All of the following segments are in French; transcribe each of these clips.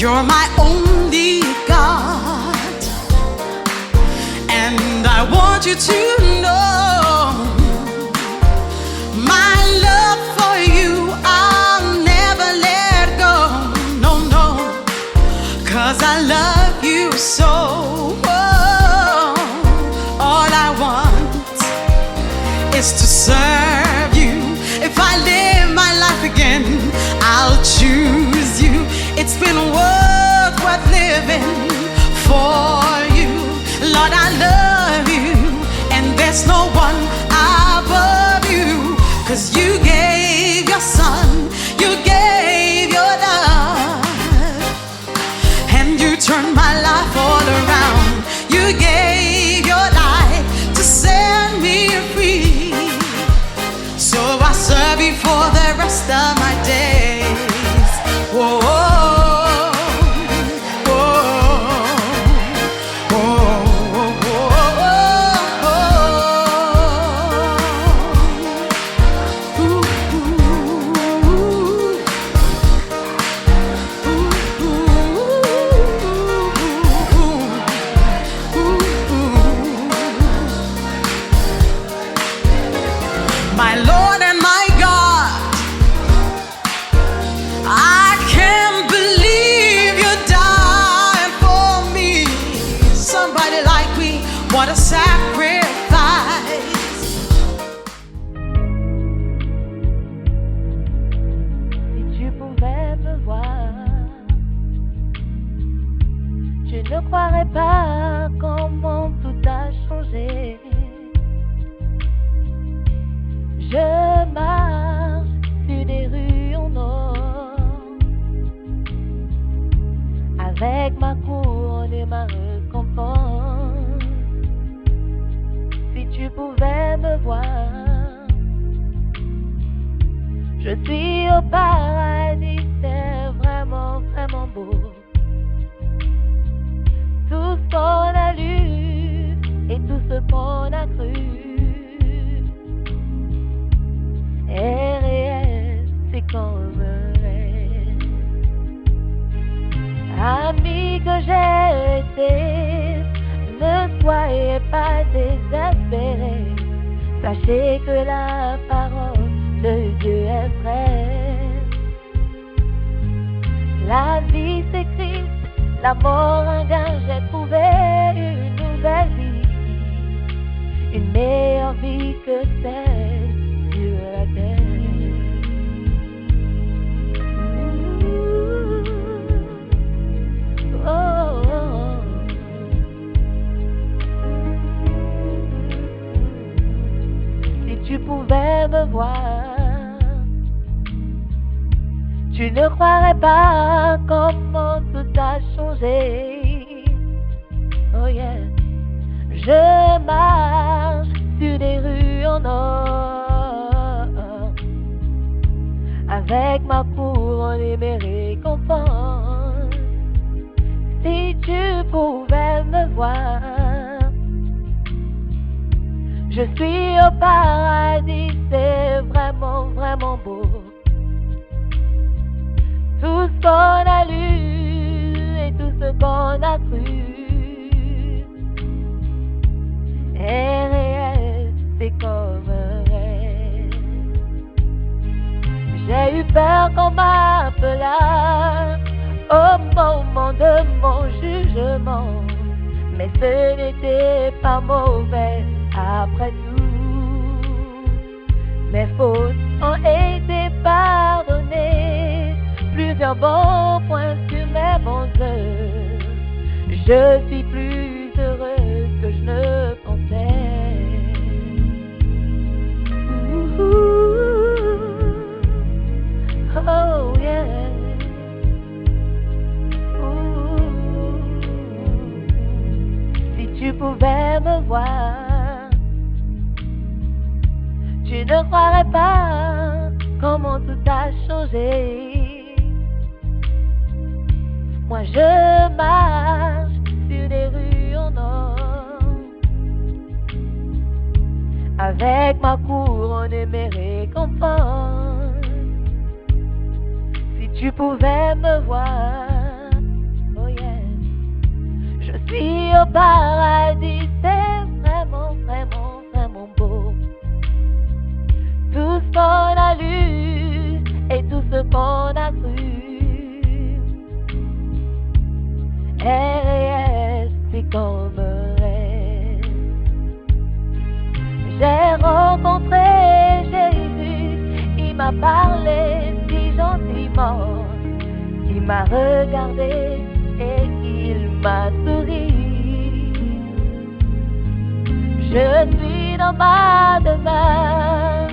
You're my only God, and I want you to know my love for you, I'll never let go. No, no, 'cause I love you so. Oh, all I want is to serve you. If I live my life again, I'll choose you. It's been worth living for you. Lord, I love you, and there's no one above you. 'Cause you gave your son, you gave your love, and you turned my life all around. You gave your life to set me free. So I serve you for the rest of my days. Whoa. My Lord and my God, I can't believe you died for me. Somebody like me, what a sacrifice. Si tu pouvais me voir, tu ne croirais pas comment tout a changé. Je marche sur des rues en or, avec ma couronne et ma récompense. Si tu pouvais me voir, je suis au paradis, c'est vraiment, vraiment beau. Tout ce qu'on a lu et tout ce qu'on a cru est réel, c'est comme un rêve. Amis que j'ai été, ne soyez pas désespérés. Sachez que la parole de Dieu est vraie. La vie c'est Christ, la mort un gain, j'ai trouvé une nouvelle vie, une meilleure vie que celle sur la terre. Oh, oh, oh. Si tu pouvais me voir, tu ne croirais pas comment tout a changé. Oh yeah. Je marche sur des rues en or, avec ma couronne et mes récompenses. Si tu pouvais me voir, je suis au paradis, c'est vraiment, vraiment beau. Tout ce qu'on a lu et tout ce qu'on a cru est réel, c'est comme un rêve. J'ai eu peur qu'on m'appelât au moment de mon jugement, mais ce n'était pas mauvais après tout. Mes fautes ont été pardonnées, plusieurs bons points sur mes bons heures. Je suis plus heureuse que je ne pensais. Oh yeah. Si tu pouvais me voir, tu ne croirais pas comment tout a changé. Moi je marche sur des rues en or, avec ma couronne et mes récompenses. Si tu pouvais me voir, au paradis, c'est vraiment, vraiment, vraiment beau. Tout ce qu'on a lu et tout ce qu'on a cru est réel, c'est comme un rêve. J'ai rencontré Jésus, il m'a parlé si gentiment, il m'a regardé et il m'a souri. Je suis dans ma demeure,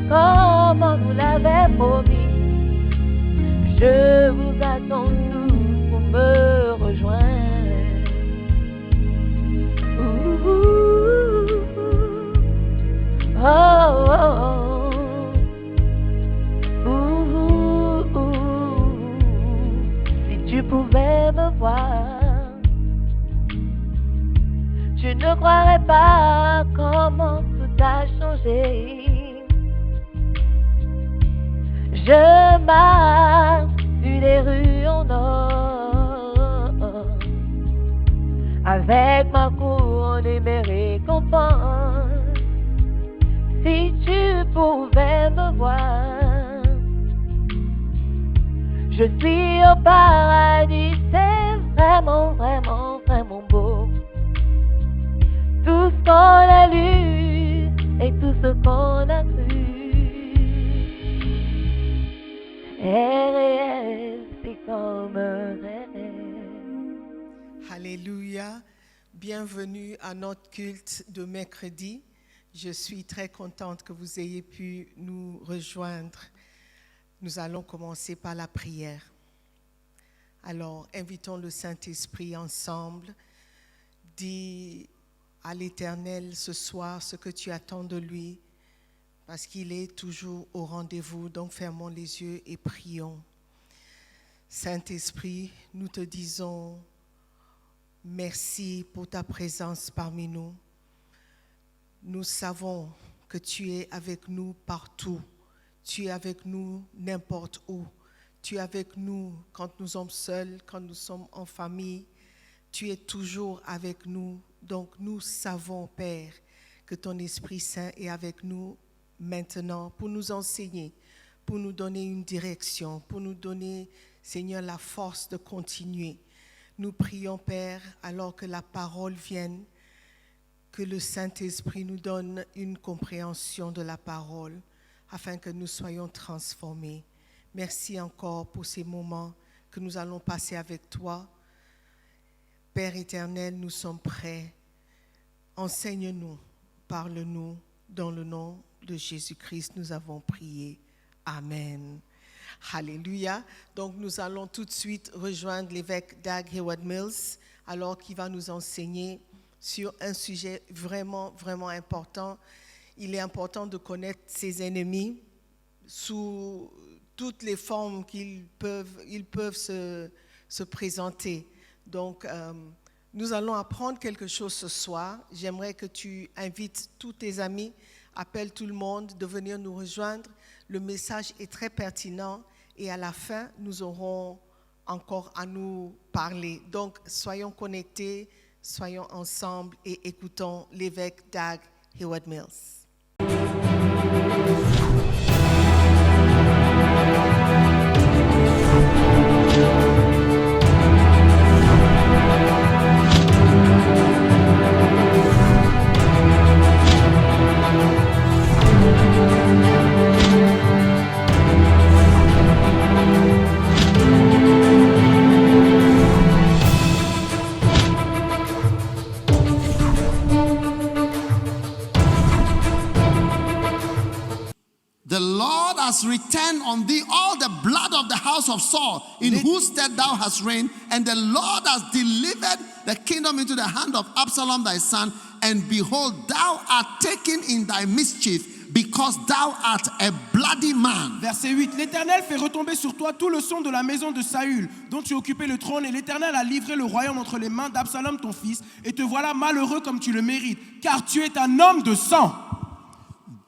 comme on nous l'avait promis. Je vous attends tous pour me rejoindre. Ouh, oh, oh, oh. Ouh, si tu pouvais me voir, tu ne croirais pas comment tout a changé. Je marche sur les rues en or, avec ma couronne et mes récompenses. Si tu pouvais me voir, je suis au paradis, c'est vraiment, vraiment, vraiment beau. Tout ce qu'on a lu et tout ce qu'on a cru est réel, c'est comme un rêve. Alléluia. Bienvenue à notre culte de mercredi. Je suis très contente que vous ayez pu nous rejoindre. Nous allons commencer par la prière. Alors, invitons le Saint-Esprit ensemble. Dis à l'Éternel ce soir ce que tu attends de lui, parce qu'il est toujours au rendez-vous. Donc fermons les yeux et prions. Saint-Esprit, nous te disons merci pour ta présence parmi nous. Nous savons que tu es avec nous partout. Tu es avec nous n'importe où. Tu es avec nous quand nous sommes seuls, quand nous sommes en famille. Tu es toujours avec nous. Donc nous savons, Père, que ton Esprit Saint est avec nous maintenant pour nous enseigner, pour nous donner une direction, pour nous donner, Seigneur, la force de continuer. Nous prions, Père, alors que la parole vienne, que le Saint-Esprit nous donne une compréhension de la parole, afin que nous soyons transformés. Merci encore pour ces moments que nous allons passer avec toi. Père éternel, nous sommes prêts. Enseigne-nous, parle-nous. Dans le nom de Jésus-Christ, nous avons prié. Amen. Alléluia. Donc nous allons tout de suite rejoindre l'évêque Doug Heward Mills, alors qu'il va nous enseigner sur un sujet vraiment, vraiment important. Il est important de connaître ses ennemis sous toutes les formes qu'ils peuvent se présenter. Donc, nous allons apprendre quelque chose ce soir. J'aimerais que tu invites tous tes amis, appelle tout le monde de venir nous rejoindre. Le message est très pertinent et à la fin, nous aurons encore à nous parler. Donc, soyons connectés, soyons ensemble et écoutons l'évêque Doug Heward Mills. Has returned on thee all the blood of the house of Saul, in whose stead thou hast reigned, and the Lord has delivered the kingdom into the hand of Absalom thy son, and behold, thou art taken in thy mischief, because thou art a bloody man. Verset 8. L'Éternel fait retomber sur toi tout le sang de la maison de Saül, dont tu occupais le trône, et l'Éternel a livré le royaume entre les mains d'Absalom ton fils, et te voilà malheureux comme tu le mérites, car tu es un homme de sang.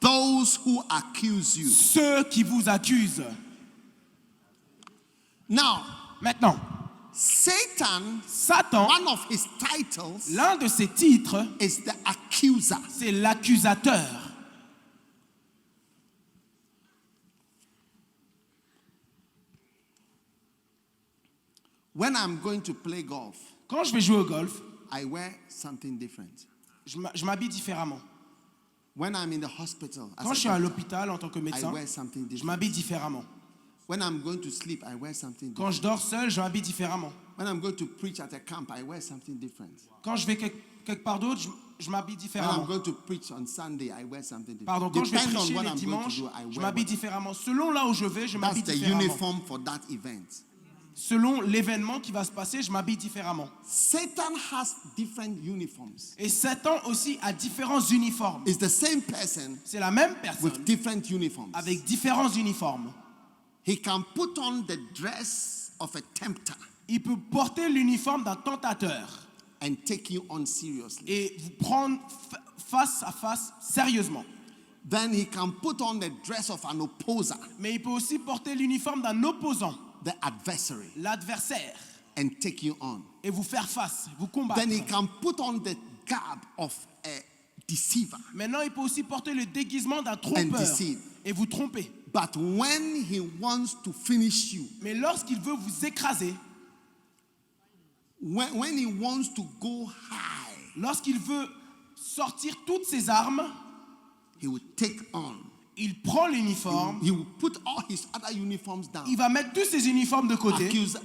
Those who accuse you. Ceux qui vous accusent. Now, maintenant, Satan, Satan, one of his titles l'un de ses titres, is the accuser. c'est l'accusateur. When I'm going to play golf, Quand je vais jouer au golf, I wear something different. je m'habille différemment. When I'm in the hospital, as Quand a je suis à doctor, l'hôpital en tant que I médecin, wear something je different. m'habille différemment. When I'm going to sleep, I wear something Quand different. je dors seul, je m'habille différemment. When I'm going to preach at a camp, I wear something different. Quand je vais quelque part d'autre, je m'habille When I'm différemment. going to preach on Sunday, I wear something different. Pardon, quand je vais Depending on prêcher what les I'm going to dimanches, do, I je wear m'habille what- différemment. Selon là où je vais, je That's m'habille the différemment. uniform for that event. Selon l'événement qui va se passer, je m'habille différemment. Satan has different uniforms. Et Satan aussi a différents uniformes. It's the same person C'est la même personne with different uniforms. avec différents uniformes. He can put on the dress of a tempter Il peut porter l'uniforme d'un tentateur and take you on seriously. et vous prendre face à face sérieusement. Then he can put on the dress of an opposer, Mais il peut aussi porter l'uniforme d'un opposant, the adversary, l'adversaire, and take you on. et vous faire face, vous combattre. Then he can put on the garb of a deceiver. Maintenant, il peut aussi porter le déguisement d'un And trompeur deceive. et vous tromper. But when he wants to finish you, Mais lorsqu'il veut vous écraser, when he wants to go high, lorsqu'il veut sortir toutes ses armes, he will take on. il prend l'uniforme, He will put all his other uniforms down. il va mettre tous ses uniformes de côté, Accuse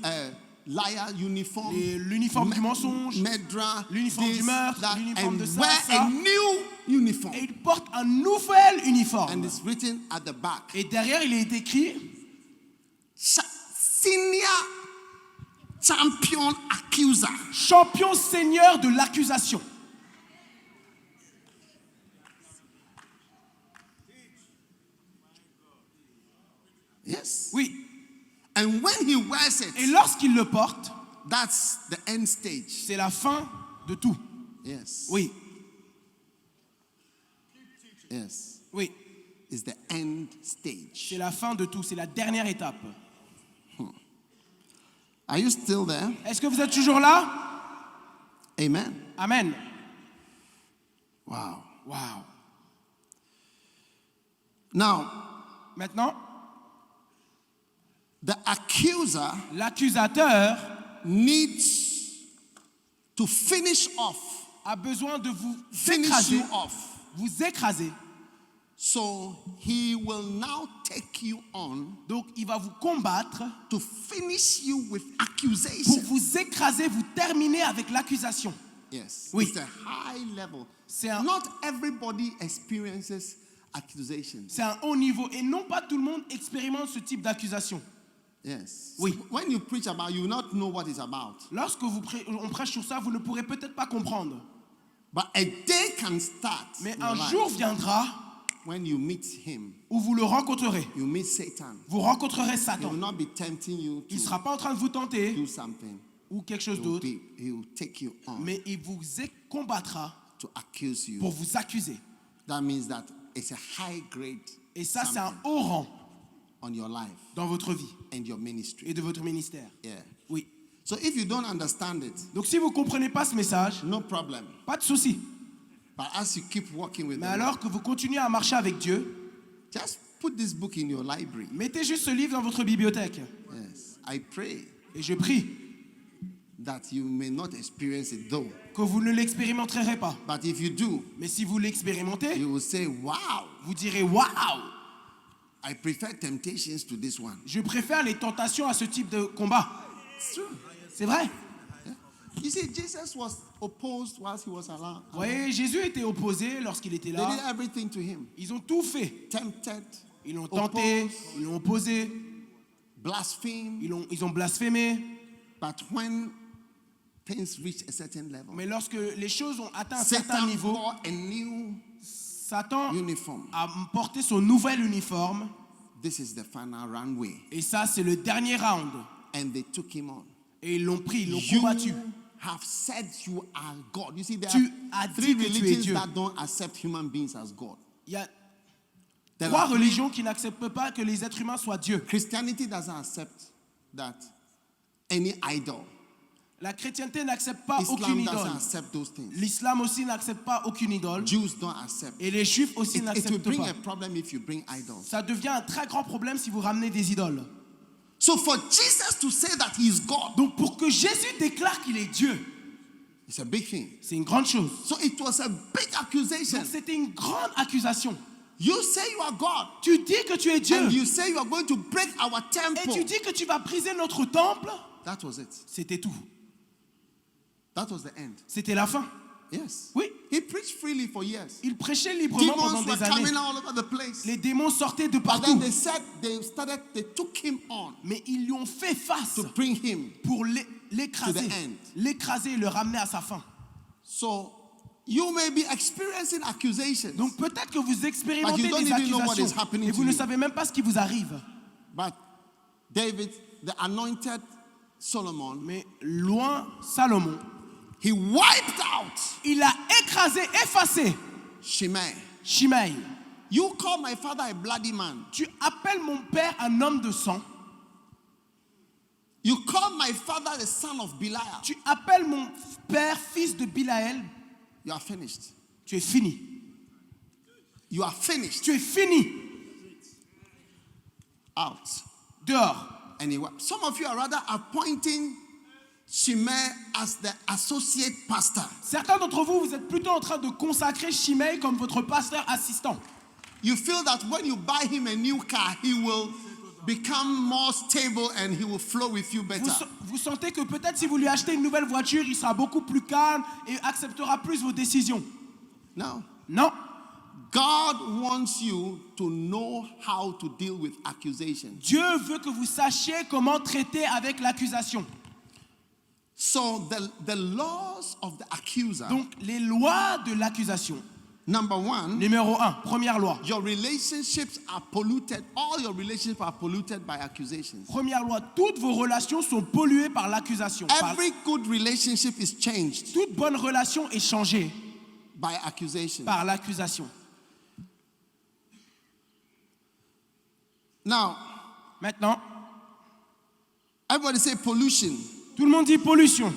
liar uniform, l'uniforme du mensonge, Medra, l'uniforme this, du meurtre, that, l'uniforme and de ça, wear ça. a new uniform. et il porte un nouvel And uniforme. it's written at the back, Et derrière, il est écrit senior champion accuser. champion seigneur de l'accusation. Yes. Oui. And when he wears Et it, lorsqu'il le porte, that's the end stage. c'est la fin de tout. Yes. Oui, Yes. oui. It's the end stage. C'est la fin de tout. C'est la dernière étape. Are you still there? Est-ce que vous êtes toujours là? Amen. Amen. Wow. Wow. Now, Maintenant, the accuser l'accusateur needs to finish off, a besoin de vous finish écraser. you off. Vous écraser. So he will now take you on Donc, il va vous combattre to finish you with pour accusation. vous écraser, vous terminer avec l'accusation. Yes. Oui. It's a high level. C'est un- Not everybody experiences accusations. C'est un haut niveau. Et non pas tout le monde expérimente ce type d'accusation. Yes. Oui. So when you preach about, you will not know what it's about. Lorsque on prêche sur ça, vous ne pourrez peut-être pas comprendre. But a day can start Mais in un your life jour viendra when you meet him. où vous le rencontrerez. You meet Satan. Vous rencontrerez He will Satan. not be tempting you Il ne to sera pas en train de vous tenter do something. ou quelque chose He will, d'autre. he will take you on Mais il vous combattra to accuse you. pour vous accuser. That means that it's a high grade Et ça, c'est un something haut rang on your life dans votre vie and your ministry. et de votre ministère. Yeah. Oui. So if you don't understand it, Donc si vous ne comprenez pas ce message, no problem. pas de souci. But as you keep walking with Mais the alors que vous continuez à marcher avec Dieu, Lord, just put this book in your library. mettez juste ce livre dans votre bibliothèque. Yes. I pray Et je prie that you may not experience it though. que vous ne l'expérimenterez pas. But if you do, Mais si vous l'expérimentez, you will say, wow, vous direz « Waouh, I prefer temptations to this one. je préfère les tentations à ce type de combat. It's true. » C'est vrai. You see, Jesus was opposed whilst he was alive. Vous voyez, Jésus était opposé lorsqu'il était They did là. everything to him. Ils ont tout fait. Tempted, Ils l'ont tenté, opposed, ils l'ont opposé, blasphemed. ils ont blasphémé. But when things reach a certain level, Mais lorsque les choses ont atteint un certain Satan niveau, wore a new Satan uniform. a porté son nouvel uniforme. This is the final runway. Et ça, c'est le dernier round. And they took him on. Et ils l'ont pris, ils l'ont You combattu. have said you are God. You see, there Tu are as three dit que tu es religions Dieu. that don't accept human beings as God. Il y a There 3 are three- religions qui n'acceptent pas que les êtres humains soient Dieu. Christianity doesn't accept that any idol La chrétienté n'accepte pas aucune Islam doesn't idole. accept those things. L'islam aussi n'accepte pas aucune idole. Jews don't accept. Et les juifs aussi It will n'acceptent bring pas. a problem if you bring idols. Ça devient un très grand problème si vous ramenez des idoles. So for Jesus to say that he is God, Donc pour que Jésus déclare qu'il est Dieu, it's a big thing. c'est une grande chose. So it was a big accusation. Donc c'était une grande accusation. You say you are God, Tu dis que tu es Dieu and you say you are going to break our et temple. tu dis que tu vas briser notre temple. That was it. C'était tout. That was the end. C'était la fin. Yes. Oui. He preached freely for years. Il prêchait librement pendant Demons were des années. coming all over the place. Les démons sortaient de But partout. then they took him on Mais ils lui ont fait face to bring him. pour To l'écraser. the end. L'écraser et le ramener à sa fin. So you may be experiencing accusations, Donc peut-être que vous expérimentez But you don't des even know what is accusations happening et to vous ne you. savez même pas ce qui vous arrive. but David, the anointed Solomon, Mais loin Salomon, he wiped out il a écrasé, effacé Shimei. Shimei. You call my father a bloody man. Tu appelles mon père un homme de sang. You call my father the son of Belial. Tu appelles mon père fils de Bilaël. You are finished. Tu es fini. You are finished. Tu es fini. Out. Dehors. And he wiped. Some of you are rather appointing Shimei as the associate pastor. Certains d'entre vous, vous êtes plutôt en train de consacrer Shimei comme votre pasteur assistant. You feel that when you buy him a new car, he will become more stable and he will flow with you better. Vous sentez que peut-être si vous lui achetez une nouvelle voiture, il sera beaucoup plus calme et acceptera plus vos décisions. No. Non. God wants you to know how to deal with accusations. Dieu veut que vous sachiez comment traiter avec l'accusation. So the laws of the accuser, Donc, les lois de l'accusation. number one, Numéro 1, première loi. your relationships are polluted. All your relationships are polluted by accusations. Première loi, toutes vos relations sont polluées par l'accusation. Every good relationship is changed Toute bonne relation est changée by accusation. par l'accusation. Now, Maintenant, everybody say pollution. tout le monde dit pollution.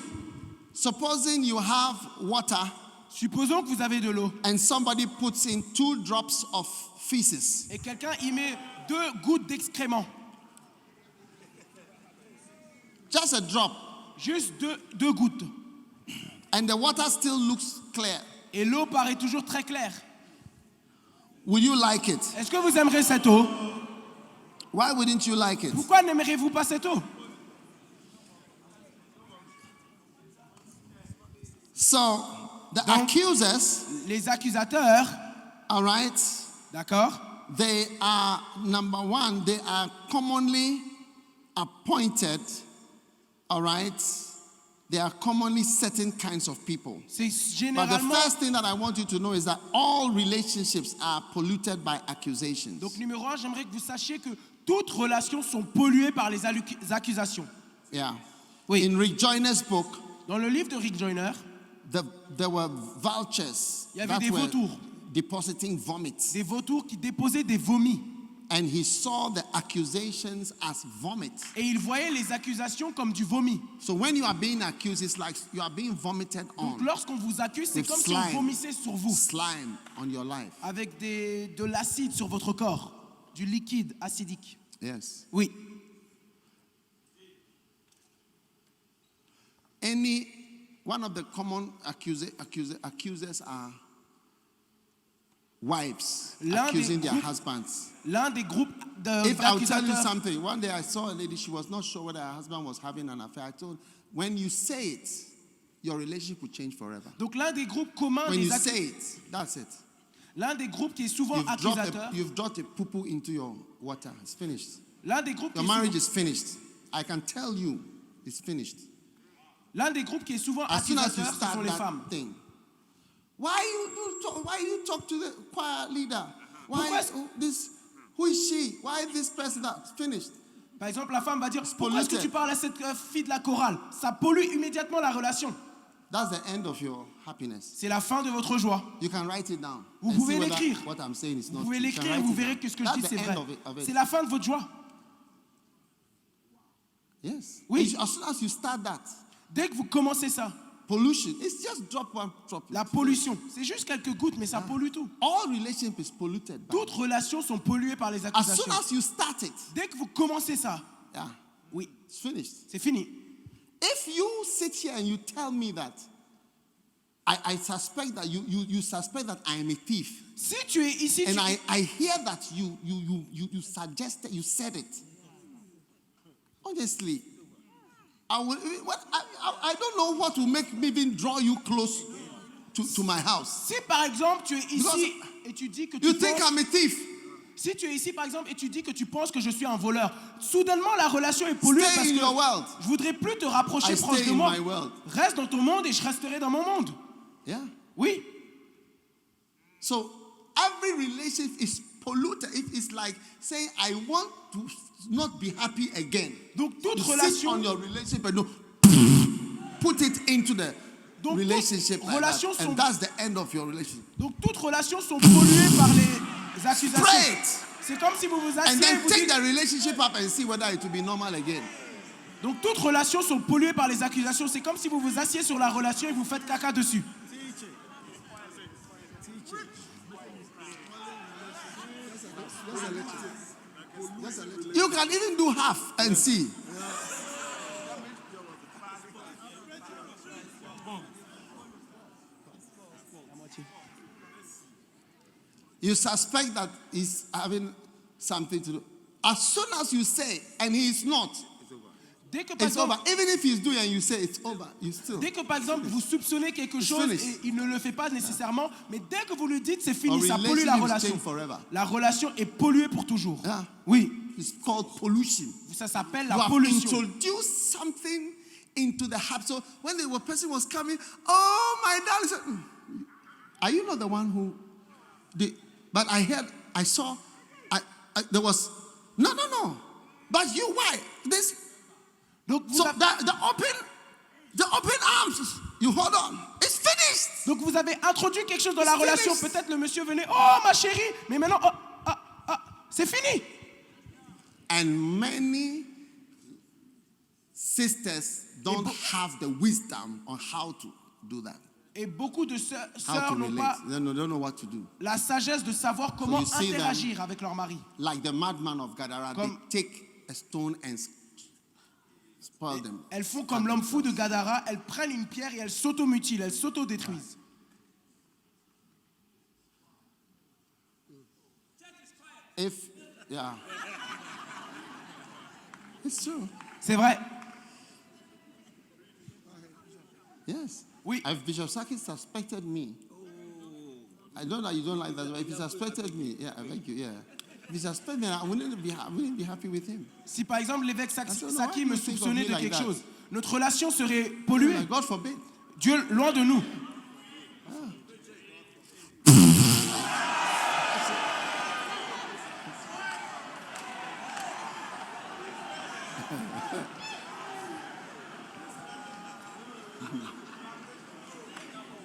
Supposing you have water Supposons que vous avez de l'eau and somebody puts in 2 drops of feces. et quelqu'un y met 2 gouttes d'excréments. Just a drop. Juste deux gouttes. And the water still looks clear. Et l'eau paraît toujours très claire. Will you like it? Est-ce que vous aimerez cette eau? Why wouldn't you like it? Pourquoi n'aimerez-vous pas cette eau? So, the Donc- accusers, Les accusateurs, all right, d'accord? they are, number one, they are commonly appointed, all right? They are commonly certain kinds of people. C'est But the généralement... first thing that I want you to know is that all relationships are polluted by accusations. Donc numéro 1, j'aimerais que vous sachiez que toutes relations sont polluées par les accusations. Yeah. Oui. In Rick Joyner's book, Dans le livre de Rick Joyner, there were vultures Il y avait that des were vautours. depositing vomit. des vautours qui déposaient des vomis. And he saw the accusations as vomit. Et il voyait les accusations comme du vomi. So when you are being accused, it's like you are being vomited Donc on. lorsqu'on vous accuse, c'est With comme si on slime. vomissait sur vous. Slime on your life. Avec de l'acide sur votre corps. Du liquide acidique. Yes. Oui. One of the common accusers are wives L'un des accusing their groupes husbands. L'un des groupes If I'll tell you d'accusateurs. something, one day I saw a lady, she was not sure whether her husband was having an affair. I told, when you say it, your relationship will change forever. Donc l'un des groupes communs When des you say it, that's it. L'un des groupes qui est souvent accusateur. You've dropped a poo-poo into your water. It's finished. L'un des groupes qui Your est marriage souvent, is finished. I can tell you, it's finished. l'un des groupes qui est souvent As soon as you accusateur, ce start sont les that femmes. thing, why you talk to the choir leader? Who is she? Why this person? That's finished. Par exemple, la femme va dire pourquoi est-ce que polluted. tu parles à cette fille de la chorale? Ça pollue immédiatement la relation. That's the end of your happiness. C'est la fin de votre joie. You can write it down. Vous and pouvez see whether l'écrire. What I'm saying is Vous not pouvez true. You can l'écrire et write vous it verrez down. que ce que je That's dis c'est the vrai. end of it. C'est la fin de votre joie. Yes. Oui. As soon as you start that, Dès que vous commencez ça, pollution, it's just drop one drop. la pollution, c'est juste quelques gouttes, mais ça pollue tout. All relationship is polluted. Toutes relations sont polluées par les As accusations. soon as you start it, Dès que vous commencez ça, yeah, oui, it's finished. c'est fini. If you sit here and you tell me that I suspect that you suspect that I am a thief, Si tu es ici, and tu- I hear that you suggested, you said it. Honestly, I don't know what will make me even draw you close to my house. si par exemple tu es ici Because et tu dis que You tu think penses, I'm a thief? si tu es ici par exemple et tu dis que tu penses que je suis un voleur, soudainement la relation est polluée Stay parce in que your world. je voudrais plus te rapprocher I proche stay de in moi. my world. Reste dans ton monde et je resterai dans mon monde. Yeah. Oui. So every relationship is polluted. It's like saying, I want to not be happy again. Donc toute You sit relation, on your relationship and put it into the Donc, relationship toutes like that, relations sont- and that's the end of your relationship. donc toutes relations sont polluées par les accusations. Spray it. C'est comme si vous vous And asseyez et then vous take dites, the relationship up and see whether it will be normal again. donc toutes relations sont polluées par les accusations. C'est comme si vous vous assiez sur la relation et vous faites caca dessus. You can even do half and see. You suspect that he's having something to do. As soon as you say, and he is not, Dès que, par it's over. exemple, Even if he's doing and you say it's over, you still. dès que par exemple vous soupçonnez quelque chose finished. et il ne le fait pas nécessairement, mais dès que vous lui dites c'est fini, A ça pollue la relationship is relation. changed forever. La relation est polluée pour toujours. Yeah. Oui, It's called pollution. ça s'appelle You la have pollution. introduced something into the heart. So when the person was coming, oh my darling, said, are you not the one who did? But I heard, I saw, there was, no. But you, why? This, Donc vous, so avez, the open arms, you hold on. It's finished. donc vous avez introduit quelque chose dans la It's relation. finished. Peut-être le monsieur venait, oh ma chérie, mais maintenant, c'est fini. And many sisters don't have the wisdom on how to do that. Et beaucoup de How sœurs to n'ont relate. pas They don't know what to do. la sagesse de savoir comment you see them- interagir avec leur mari. Like the madman of Gadara, Comme- they take a stone and spoil them. Elles font comme l'homme fou de Gadara, elles prennent une pierre et elles s'automutilent, elles s'autodétruisent. Yeah. It's true. C'est vrai. Yes. Oui. If Bishop Saki suspected me, I know that you don't like that, but if he suspected me, yeah, I beg you, yeah. If he suspected me, I wouldn't be happy with him. Si par exemple l'évêque I don't know, Saki why me do you think of soupçonnait me de like quelque that? chose, notre relation serait polluée. Like, God forbid. Dieu loin de nous.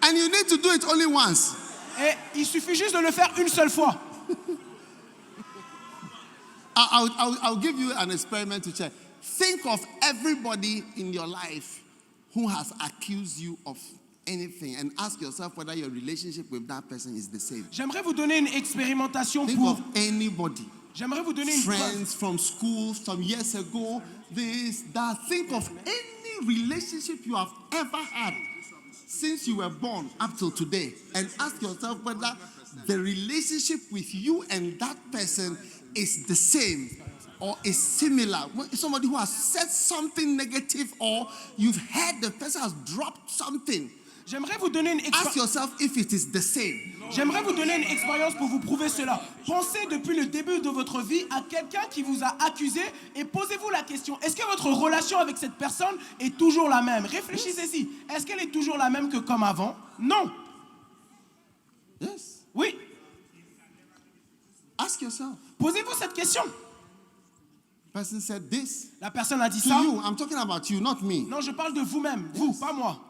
And you need to do it only once. Et il suffit juste de le faire une seule fois. I'll give you an experiment to check. Think of everybody in your life who has accused you of anything and ask yourself whether your relationship with that person is the same. J'aimerais vous donner une expérimentation Think pour. of anybody. J'aimerais vous donner une preuve. Friends from school some years ago, this, that. Think of any relationship you have ever had since you were born up till today and ask yourself whether the relationship with you and that person is the same or is similar. Somebody who has said something negative or you've heard the person has dropped something. J'aimerais vous donner une Ask expérience. yourself if it is the same. J'aimerais vous donner une expérience pour vous prouver cela. Pensez depuis le début de votre vie à quelqu'un qui vous a accusé et posez-vous la question, est-ce que votre relation avec cette personne est toujours la même? Réfléchissez-y. Est-ce qu'elle est toujours la même que comme avant? Non. Yes. Oui. Ask yourself. Posez-vous cette question. Person said this La personne a dit to ça. you. I'm talking about you, not me. Non, je parle de vous-même. Vous, pas moi.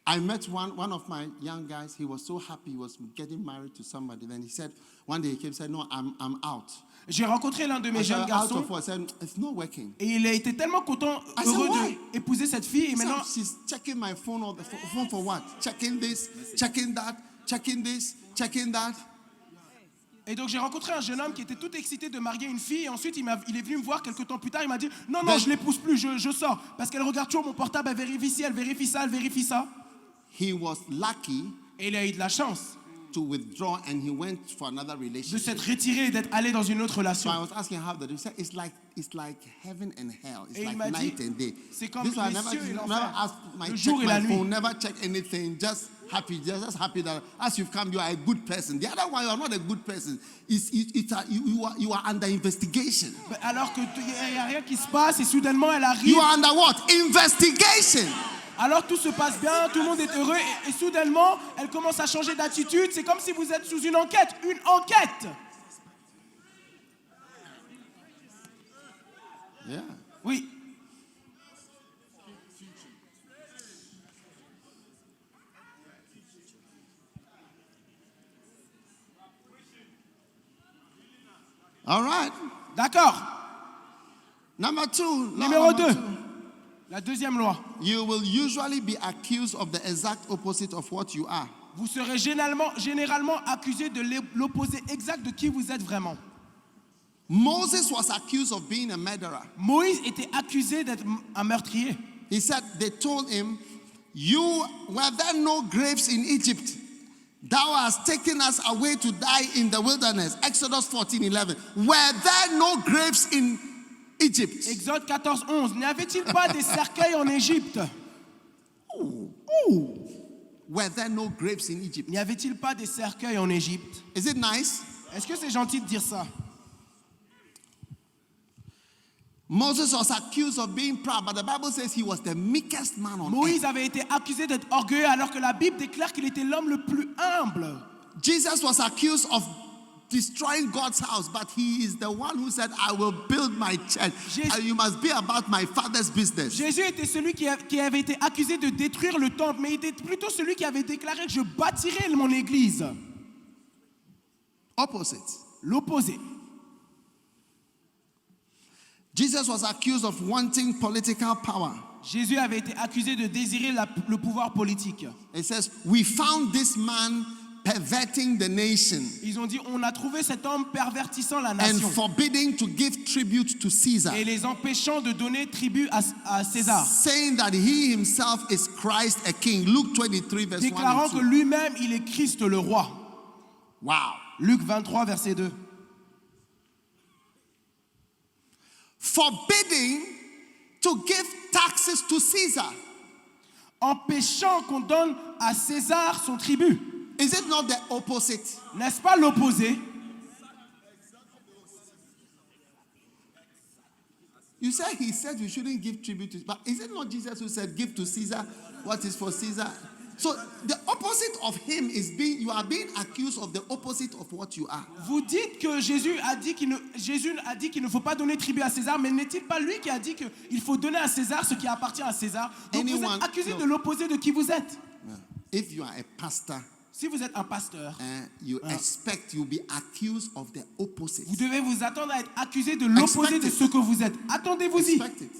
I met one of my young guys. He was so happy. He was getting married to somebody. Then he said, one day he came and said, no, I'm out. J'ai rencontré l'un de mes I said, jeunes out garçons of what? I said, it's not working. et il a été tellement content, I said, heureux why? d'épouser cette fille. Et He said, maintenant, she's checking my phone or the phone for what? Checking this, checking that, checking this, checking that. et donc j'ai rencontré un jeune homme qui était tout excité de marier une fille. Et ensuite, il est venu me voir quelques temps plus tard. Il m'a dit, non, je l'épouse plus, je sors. Parce qu'elle regarde toujours mon portable, elle vérifie ci, elle vérifie ça, elle vérifie ça. He was lucky Et il a eu de la chance to withdraw and he went for another de relationship. s'être retiré et d'être allé dans une autre So I relation. was asking how that. He said it's like heaven and hell. It's Et il like m'a dit, night and day. c'est comme This one I les never, cieux et never l'enfer. asked my Le check jour et la my nuit. phone, never check anything. Just happy that as you've come, you are a good person. The other one, you are not a good person. You are under investigation. Alors qu'il n'y a rien qui se passe et soudainement elle arrive. You are under what? Investigation. Alors tout se passe bien, tout le monde est heureux et soudainement elle commence à changer d'attitude. C'est comme si vous êtes sous une enquête. Une enquête. Yeah. Oui. All right. D'accord. Number 2. Numéro 2. La deuxième loi. You will usually be accused of the exact opposite of what you are. Vous serez généralement accusé de l'opposé exact de qui vous êtes vraiment. Moses was accused of being a murderer. Moïse était accusé d'être un meurtrier. He said, they told him, were there no graves in Egypt? Thou hast taken us away to die in the wilderness. Exodus 14:11. Were there no graves in Egypt? Exode 14:11. N'y avait-il pas des cercueils en Égypte? Were there no graves in Egypt? N'y avait-il pas des cercueils en Égypte? Is it nice? Est-ce que c'est gentil de dire ça? Moses was accused of being proud, but the Bible says he was the meekest man on Moïse earth. avait été accusé d'être orgueilleux alors que la Bible déclare qu'il était l'homme le plus humble. Jesus was accused of destroying God's house, but he is the one who said, I will build my church. And you must be about my father's business. Jésus était celui qui avait été accusé de détruire le temple, mais il était plutôt celui qui avait déclaré que je bâtirai mon église. Opposite. L'opposé. Jesus was accused of wanting political power. Jésus avait été accusé de désirer le pouvoir politique. It says, we found this man perverting the nation Ils ont dit, on a trouvé cet homme pervertissant la and nation forbidding to give tribute to Caesar, et les empêchant de donner tribut à César, saying that he himself is Christ a king. Luke 23 verse 1 déclarant and que 2. lui-même, il est Christ le roi. Wow. Luc 23, verset 2. Forbidding to give taxes to Caesar. Empêchant qu'on donne à César son tribut. Is it not the opposite? N'est-ce pas l'opposé? You said he said we shouldn't give tribute to, but is it not Jesus who said give to Caesar what is for Caesar? So the opposite of him is you are being accused of the opposite of what you are. Vous dites que Jésus a dit qu'il ne faut pas donner tribut à César, mais n'est-il pas lui qui a dit qu'il faut donner à César ce qui appartient à César? Donc vous êtes accusé de l'opposé de qui vous êtes. If you are a pastor, Si vous êtes un pasteur, you expect you'll be accused of the opposite. vous devez vous attendre à être accusé de l'opposé de ce que vous êtes. Attendez-vous-y. Expect it.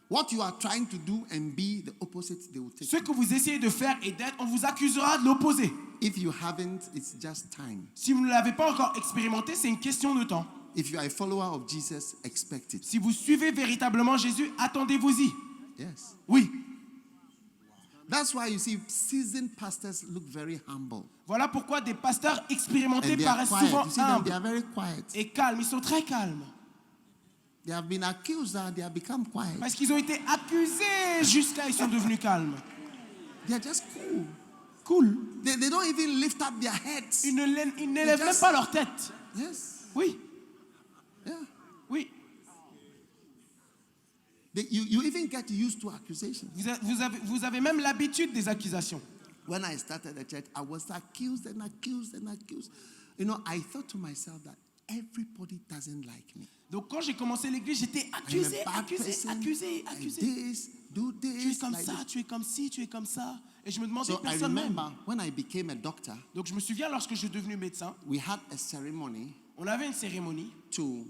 What you are trying to do and be the opposite, they will take Ce you. que vous essayez de faire et d'être, on vous accusera de l'opposé. If you haven't, it's just time. Si vous ne l'avez pas encore expérimenté, c'est une question de temps. If you are a follower of Jesus, expect it. Si vous suivez véritablement Jésus, attendez-vous-y. Yes. Oui. That's why you see seasoned pastors look very humble. Voilà pourquoi des pasteurs expérimentés And they are paraissent quiet. souvent You see them, they humbles are very quiet. et calmes. Ils sont très calmes. They have been accused and they have become quiet. Parce qu'ils ont été accusés jusqu'à ils sont devenus calmes. They are just cool. Cool. They don't even lift up their heads. Ils n'élèvent même pas leur tête. Yes. Oui. Yeah. Oui. You even get used to accusations. Vous avez même l'habitude des accusations. When I started the church, I was accused and accused and accused. You know, I thought to myself that everybody doesn't like me. Donc quand j'ai commencé l'église, j'étais I'm accusé, a bad person. And this, do Tu es this. comme like ça, this. tu es comme ci, tu es comme ça. Et je me demandais So I personne même. remember when I became a doctor, Donc je me souviens lorsque je suis devenu médecin, we had a ceremony on avait une cérémonie to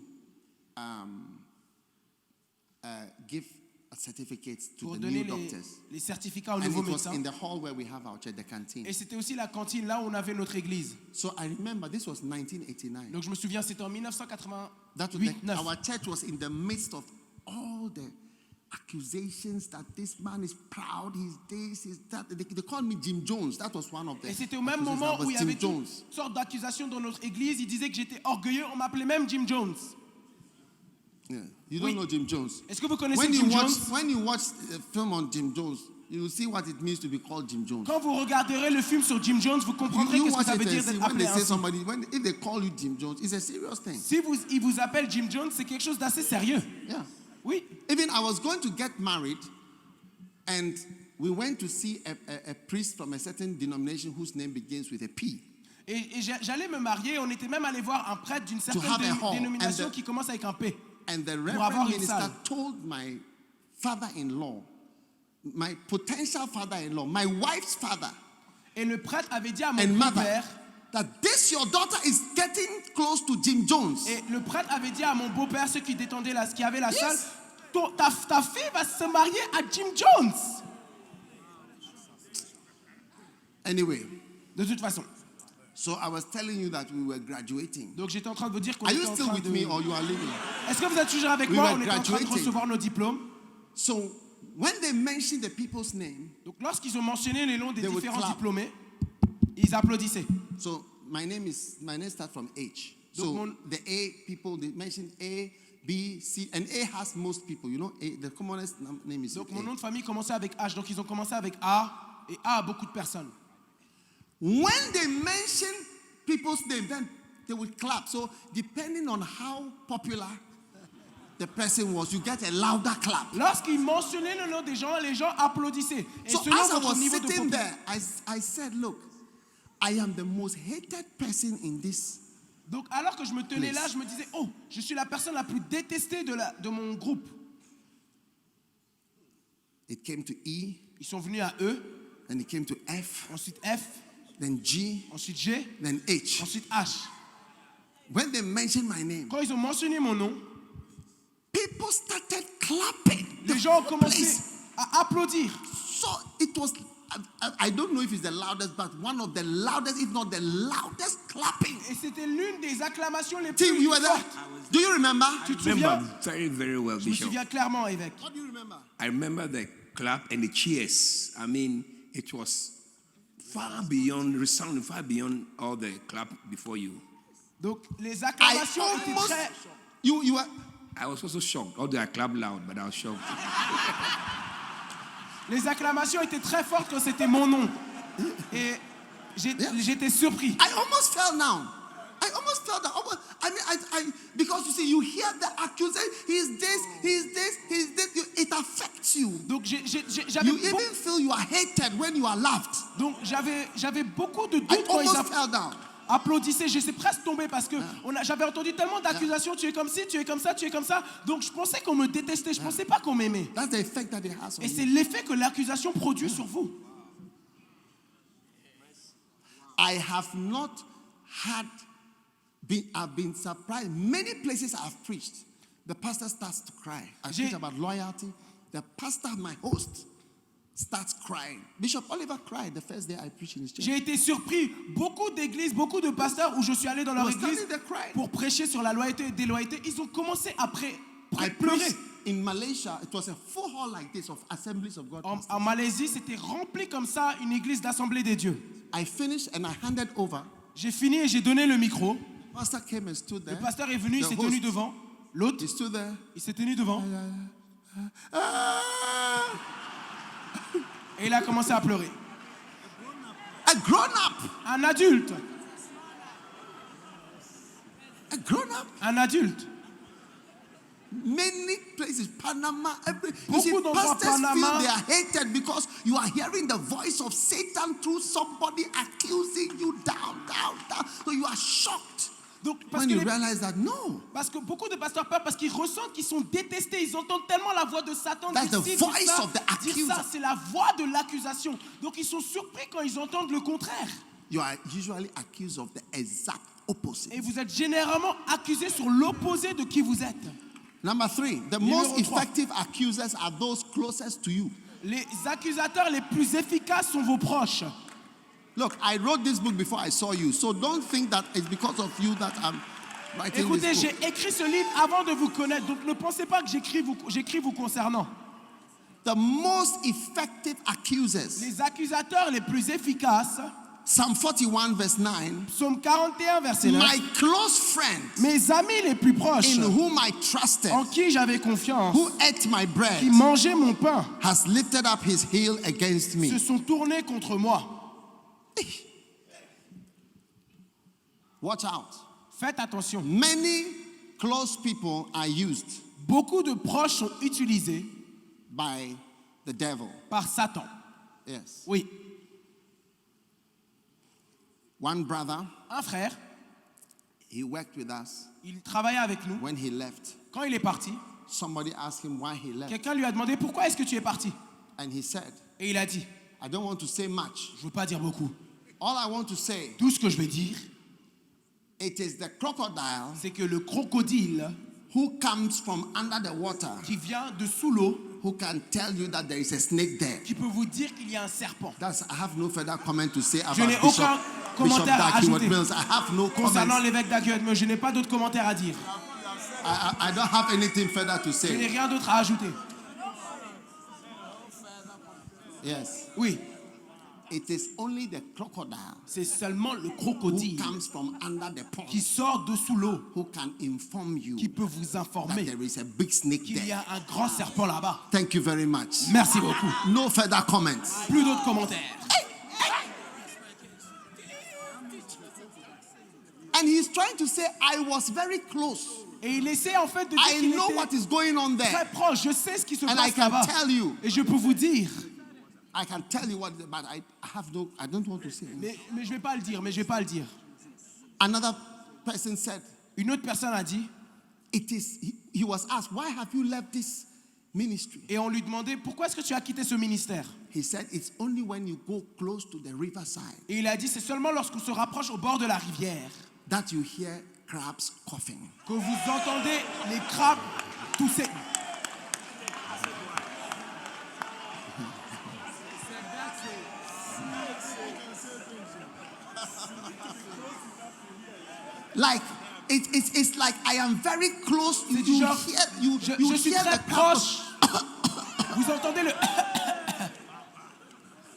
give a certificate to pour the donner new doctors. les certificats aux And nouveaux it was médecins. in the hall where we have our church, the canteen. Et c'était aussi la cantine là où on avait notre église. So I remember this was 1989. Donc je me souviens, c'était en That was 1988, 9. our church was in the midst of all the accusations that this man is proud, he's this, he's that. They called me Jim Jones. That was one of the Et c'était au même accusations. moment I was où il y Jim avait Jones. toutes sortes d'accusations dans notre église. Ils disaient que j'étais orgueilleux. On m'appelait même Jim Jones. Yeah. You don't Oui. know Jim Jones. Est-ce que vous connaissez When Jim you watch, Jones? when you watch a film on Jim Jones, you will see what it means to be called Jim Jones. Quand vous regarderez le film sur Jim Jones, vous comprendrez You qu'est-ce que watch ça it veut and dire see d'être when they appelé say ainsi. somebody, if they call you Jim Jones, it's a serious thing. Si ils vous appellent Jim Jones, c'est quelque chose d'assez sérieux. Yeah. Oui. Even I was going to get married, and we went to see a priest from a certain denomination whose name begins with a P. Et j'allais me marier. On était même allé voir un prêtre d'une certaine have a hall. dénomination And the- qui commence avec un P. And the avoir reverend une minister salle. told my father-in-law, my potential father-in-law, my wife's father Et le prêtre avait dit à mon and mother, beau-père, that this your daughter is getting close to Jim Jones. et le prêtre avait dit à mon beau-père, ceux qui détendaient qui avait la Yes. salle, ta fille va se marier à Jim Jones. Anyway, De toute façon. so I was telling you that we were graduating. Donc j'étais en train de vous dire qu'on Are était you en still train with de... me or you are leaving? Est-ce que vous êtes toujours avec We moi? were On était en train de graduating. recevoir nos diplômes. So when they mentioned the people's name, Donc lorsqu'ils ont mentionné les noms des They would différents clap. diplômés, ils applaudissaient. so my name starts from H. Donc So mon- the A people, they mentioned A, B, C, and A has most people. You know, A, the commonest name is Donc A. mon nom de famille commençait avec H. Donc ils ont commencé avec A. Et A a beaucoup de personnes. When they mention people's name, then they will clap. So depending on how popular the person was, you get a louder clap. Lorsqu'ils mentionnaient le nom des gens applaudissaient. Et So selon as I votre was niveau de sitting popularité. there, I said, look, I am the most hated person in this. Donc alors que je me tenais Place. là, je me disais, oh, je suis la personne la plus détestée de mon groupe. It came to E, Ils sont venus à E, then it came to F, ensuite F, then G, ensuite G, then H. ensuite H. When they mentioned my name, Quand ils ont mentionné mon nom, people started clapping. les The gens ont whole commencé place. à applaudir. So it was, I don't know if it's the loudest, but one of the loudest, if not the loudest clapping. Et c'était l'une des acclamations les Tim, plus you were there? fortes. Do you remember? Tu te souviens? remember very, very well, Je me Bishop. souviens clairement, évêque. What do you remember? I remember the clap and the cheers. I mean, it was far beyond, resounding far beyond all the clap before you. Donc les I acclamations étaient almost, très... you were, I was also shocked. Although I clapped loud, but I was shocked. Les acclamations étaient très fortes quand c'était mon nom. Et j'étais surpris. I almost fell down. I almost fell down. I mean, because you see, you hear the accusation, he's this, he's this, he's this. It affects you. Donc You even feel you are hated when you are laughed. j'avais beaucoup de I doutes quand ils almost fell down. applaudissaient. J'étais presque tombé parce que j'avais entendu tellement d'accusations. Tu es comme ci, tu es comme ça, tu es comme ça. Donc je pensais qu'on me détestait. Je pensais pas qu'on m'aimait. That's the effect that it has on Et you. c'est l'effet que l'accusation produit sur vous. I have not I've been surprised. Many places I've preached, the pastor starts to cry. I J'ai- preach about loyalty. The pastor, my host, starts crying. Bishop Oliver cried the first day I preached in his church. J'ai été surpris. Beaucoup d'églises, beaucoup de pasteurs où je suis allé dans leur Was église standing there crying. pour prêcher sur la loyauté et déloyauté. Ils ont commencé à I pleurer. preached in Malaysia. It was a full hall like this of Assemblies of God. En Malaisie, c'était rempli comme ça, une église d'assemblée des dieux. I finished and I handed over. J'ai fini et j'ai donné le micro. Pastor came and stood there. Le pasteur est venu, il The s'est host. tenu devant. L'autre, He stood there. il s'est tenu devant. Ah! Et il a commencé à pleurer. A grown up. Un adulte. A grown up. Un adulte. Many places, Panama, you see, Beaucoup d'endroits, pastors Panama. feel they are hated because you are hearing the voice of Satan through somebody accusing you down. So you are shocked. Donc, parce when que, you realize that no, parce que beaucoup de pasteurs peur parce qu'ils ressentent qu'ils sont détestés. Ils entendent tellement la voix de Satan That's dire the ci, voice dire ça, of the dire accuser. ça. C'est la voix de l'accusation. Donc ils sont surpris quand ils entendent le contraire. you are usually accused of the exact opposite. Et vous êtes généralement accusés sur l'opposé de qui vous êtes. Number 3, the Numéro most 3. effective accusers are those closest to you. Les accusateurs les plus efficaces sont vos proches. Look, I wrote this book before I saw you, so don't think that it's because of you that I'm writing Écoutez, this j'ai book. écrit ce livre avant de vous connaître, donc ne pensez pas que j'écris vous concernant. The most effective accusers, Les accusateurs les plus efficaces, Psalm 41 verse 9, Psaume 41, verset 9, my close friend mes amis les plus proches, in whom I trusted, en qui j'avais confiance, who ate my bread, qui mangeaient mon pain, has lifted up his heel against se me. sont tournés contre moi. Watch out. Faites attention. Many close people are used Beaucoup de proches sont utilisés by the devil. par Satan. Yes. Oui. One brother, Un frère, he worked with us. il travaillait avec nous. When he left, Quand il est parti, somebody asked him why he left. quelqu'un lui a demandé pourquoi est-ce que tu es parti. And he said, Et il a dit, I don't want to say much. je ne veux pas dire beaucoup. All I want to say, Tout ce que je vais dire, it is the crocodile c'est que le crocodile who comes from under the water qui vient de sous l'eau, who can tell you that there is a snake there. qui peut vous dire qu'il y a un serpent. That's, I have no further comment to say about Je n'ai Bishop, aucun Bishop commentaire à Dag Heward ajouter. Mills. I have no Concernant comments. l'évêque d'Agued, mais je n'ai pas d'autres commentaires à dire. I don't have anything further to Je n'ai say. rien d'autre à ajouter. Yes. Oui, It is only the crocodile c'est seulement le who crocodile comes from under the pond qui sort de sous l'eau, who can inform you qui peut vous that informer there is a big snake qu'il y there. a un grand serpent là-bas. Thank you very much. Merci beaucoup. No further comments. Plus d'autres commentaires. And he's trying to say, I was very close. Et il essaie en fait de dire I qu'il know était what is going on très there. proche. Je sais ce qui se And I passe can là-bas. tell you. Et je peux vous dire, I can tell you what, but I don't want to say. mais je vais pas le dire, mais je vais pas le dire. Another person said, Une autre personne a dit, he was asked, why have you left this ministry? et on lui demandait, pourquoi est-ce que tu as quitté ce ministère? He said, it's only when you go close to the riverside Et il a dit, c'est seulement lorsqu'on se rapproche au bord de la rivière that you hear crabs coughing. que vous entendez les crabes tousser. Like, it's like I am very close. C'est du genre, You je suis hear très the crab. proche. Vous entendez le...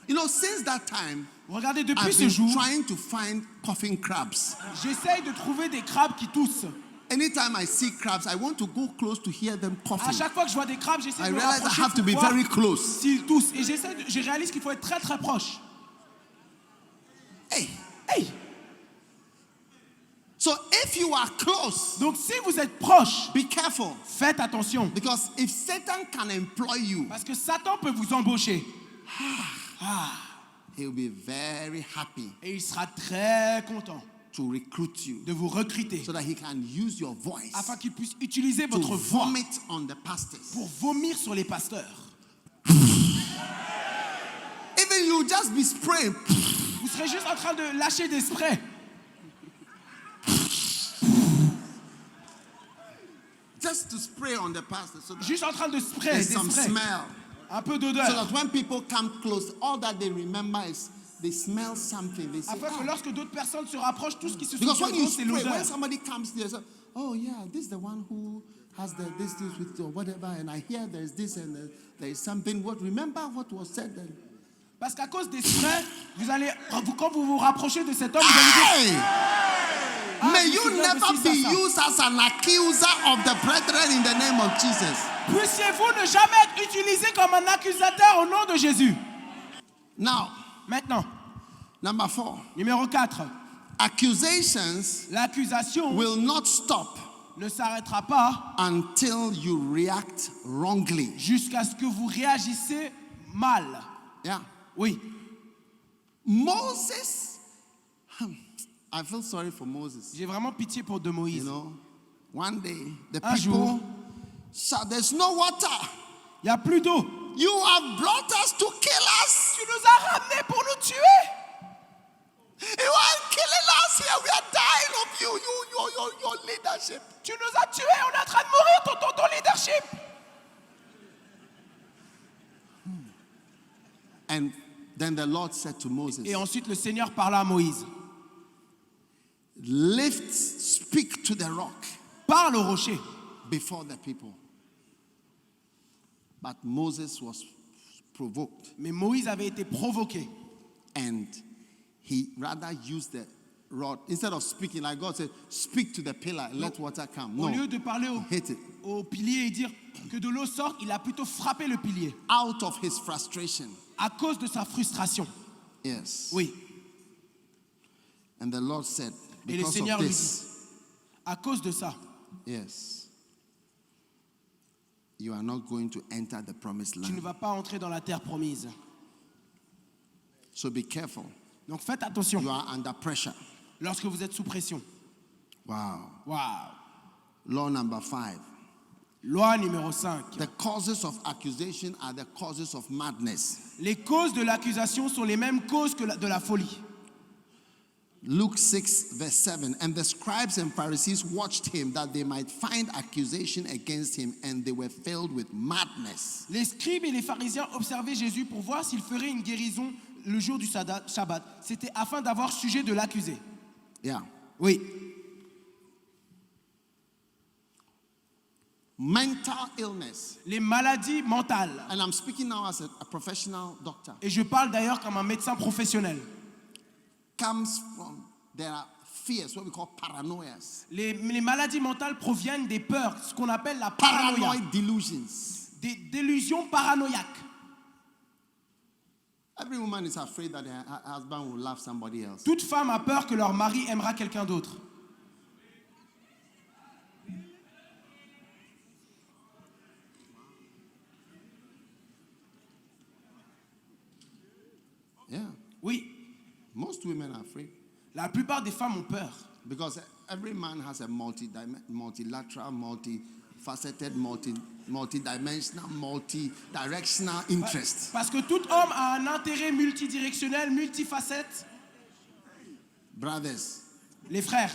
You know, since that time, Regardez, depuis I've ce been jour, trying to find coughing crabs. j'essaye de trouver des crabes qui toussent. Anytime I see crabs, I want to go close to hear them À coughing. chaque fois que je vois des crabes, j'essaie I de me realize I rapprocher have to be pour voir very close. s'ils toussent. Et je réalise qu'il faut être très très proche. Hey. Hey! So if you are close, Donc si vous êtes proche, be careful. faites attention. Because if Satan can employ you, Parce que Satan peut vous embaucher. he'll be very happy Et il sera très content to recruit you de vous recruter so that he can use your voice afin qu'il puisse utiliser to votre voix vomit on the pastors. pour vomir sur les pasteurs. Even you just be spraying. Vous serez juste en train de lâcher des sprays. Just to spray on the pastor so that Juste en train de sprayer there's des some sprays. smell. Un peu So d'odeur. that when people come close, all that they remember is they smell something. They say, Afin que "Ah." lorsque d'autres personnes se rapprochent, tout ce qui se Because when you souvient, c'est spray, l'odeur. when somebody comes there, say, oh yeah, this is the one who has this with or whatever, and I hear there's this and there is something. What remember what was said then? Parce qu'à cause des sprays, quand vous vous rapprochez de cet homme, vous allez dire, Hey! Ah, May je me you souviens de never ci, be ça. used as an accuser of the brethren in the name of Jesus. puissiez-vous ne jamais être utilisé comme un accusateur au nom de Jésus. Now, Maintenant, number 4, numéro 4, accusations l'accusation will not stop ne s'arrêtera pas until you react wrongly. jusqu'à ce que vous réagissez mal. Yeah. Oui, Moses, I feel sorry for Moses. J'ai vraiment pitié pour de You Moïse. know, one day the Un people jour, said, "There's no water. il n'y a plus d'eau. You have brought us to kill us. Tu nous as ramenés pour nous tuer. You are killing us here. We are dying of you. Your leadership." Tu nous as tués. On est en train de mourir, ton leadership. And then the Lord said to Moses, Et ensuite, le Seigneur parla à Moïse. speak to the rock Parle au rocher. before the people. But Moses was provoked, Mais Moïse avait été provoqué. and he rather used the rod instead of speaking like God said, "Speak to the pillar and let water come." Au No, lieu de parler he hit it au pilier et dire que de l'eau sorte, il a plutôt frappé le pilier out of his frustration. à cause de sa frustration. Yes. Oui. And the Lord said, Et le because Seigneur of lui this, dit, à cause de ça, yes, you are not going to enter the promised tu ne land. vas pas entrer dans la terre promise. So be careful. Donc faites attention You are under pressure. lorsque vous êtes sous pression. Wow. Waouh. Law number 5. Loi numéro 5. The causes of accusation are the causes of madness. Les causes de l'accusation sont les mêmes causes que de la folie. Luke 6 verse 7. And the scribes and Pharisees watched him that they might find accusation against him, and they were filled with madness. Les scribes et les pharisiens observaient Jésus pour voir s'il ferait une guérison le jour du Shabbat. C'était afin d'avoir sujet de l'accuser. Yeah. Oui. Mental illness. Les maladies mentales. And I'm speaking now as a professional doctor. Et je parle d'ailleurs comme un médecin professionnel. Comes from, there are fears, what we call paranoias. Les maladies mentales proviennent des peurs, ce qu'on appelle la paranoïa. Paranoid delusions. Des délusions paranoïaques. Every woman is afraid that her husband will love somebody else. Toute femme a peur que leur mari aimera quelqu'un d'autre. Yeah. Oui, Most women are afraid la plupart des femmes ont peur. because every man has a multilateral, multifaceted, multidimensional, multi-directional interest. Parce que tout homme a un intérêt multidirectionnel, multifacette. Brothers, Les frères,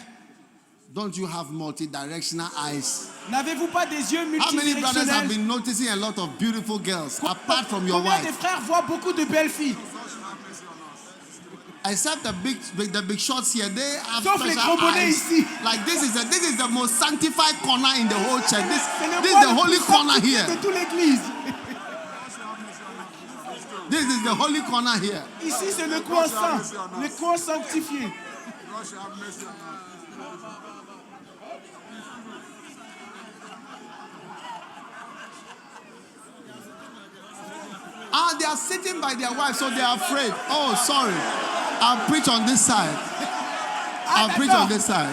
don't you have multidirectional eyes? n'avez-vous pas des yeux How many brothers have multidirectionnels? been noticing a lot of beautiful girls apart from your Combien des wife? frères voient beaucoup de belles filles? Except the big shots here, they have Sauf les special gros bonnets eyes. ici. Like this is the most sanctified corner in the whole church. C'est le This is coin the le holy plus corner sanctifié here. de toute l'église. This is the holy corner here. Ici, c'est le coin saint, le coin sanctifié. Ah, they are sitting by their wife, so they are afraid. Oh, sorry. I'll preach on this side. I'll preach on this side.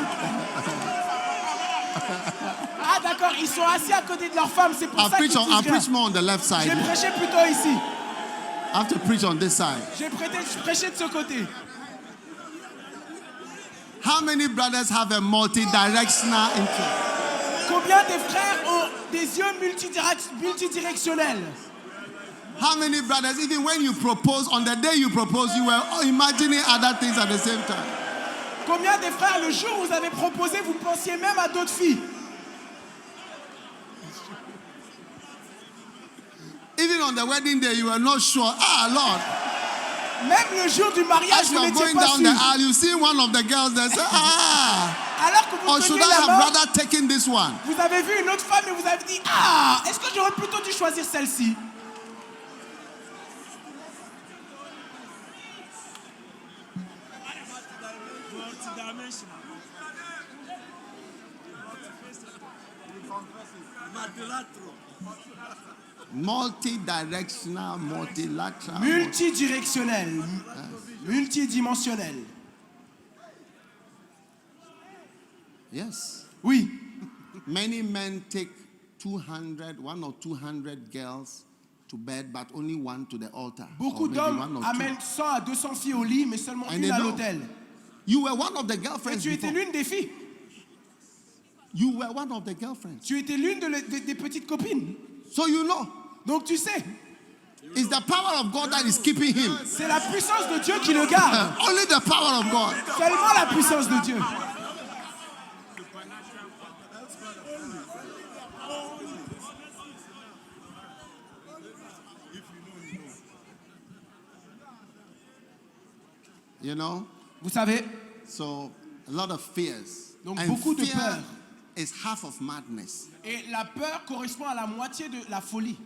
Ah d'accord, ils sont assis à côté de leur femme, c'est pour I'll ça qu'ils preach disent rien. more on the left J'ai side. prêché plutôt ici. I have to preach on this side. J'ai prêché de ce côté. How many brothers have a multi-directional interest? Combien de frères ont des yeux multidirectionnels? How many brothers, even when you propose, on the day you propose, you were imagining other things at the same time? Combien de frères, le jour où vous avez proposé, vous pensiez même à d'autres filles? Even on the wedding day, you were not sure. Ah, Lord. Même le jour du mariage, As vous you are n'étiez going pas down the sûr. aisle, you see one of the girls that say, ah. Alors que vous Or should teniez I la have main, rather taken this one? vous avez vu une autre femme et vous avez dit, ah, est-ce que j'aurais plutôt dû choisir celle-ci? Multi-directional, multilateral. Multidirectionnel, multidimensionnel. Yes. Oui. Many men take 1 or 200 girls to bed, but only one to the altar. Beaucoup Or maybe one d'hommes or two. amènent 100 à 200 filles au lit, mais seulement And une they à know. l'hôtel. You were one of the Et girlfriends tu étais before. l'une des filles. You were one of the girlfriends. Tu étais l'une des petites copines. So you know, Donc tu sais, it's the power of God that is keeping him. c'est la puissance de Dieu qui le garde. Only the power of God. Seulement la puissance de Dieu. You know? Vous savez, So a lot of fears. Donc, And beaucoup de fear peur. is half of madness. et la peur correspond à la moitié de la folie.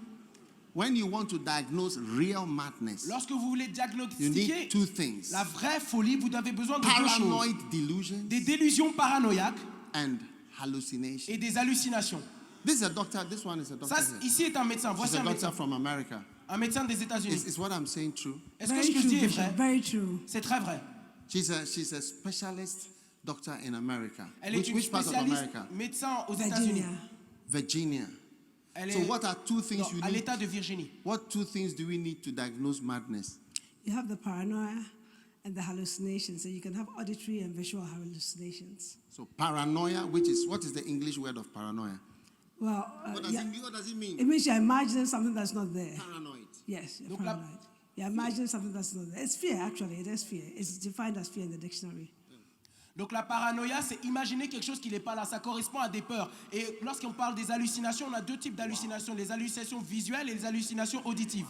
When you want to diagnose real madness, Lorsque vous voulez you diagnostiquer need two things. la vraie folie, vous avez besoin de deux choses. Paranoid delusions Des délusions paranoïaques and hallucinations. et des hallucinations. This is a doctor, this one is a doctor. Ça, here. ici est un médecin. She's Voici a un doctor médecin. from America. Un médecin des États-Unis. Is what I'm saying true? Est-ce que Very ce que je true, dis est Bishop. vrai? Very true. C'est très vrai. She's a specialist doctor in America. Elle est une Which part of spécialiste America? médecin aux États-Unis. Virginia. Virginia. Elle So est what are two things non, you à need? l'État de Virginie. What two things do we need to diagnose madness? You have the paranoia and the hallucinations. So you can have auditory and visual hallucinations. So paranoia, what is the English word of paranoia? Well, What does it mean? What does it mean? it means you're imagining something that's not there. Paranoid. Yes, you're Donc la- paranoid. You're imagining something that's not there. It's fear, actually. It is fear. It's defined as fear in the dictionary. Donc la paranoïa, c'est imaginer quelque chose qui n'est pas là. Ça correspond à des peurs. Et lorsqu'on parle des hallucinations, on a deux types d'hallucinations. Les hallucinations visuelles et les hallucinations auditives.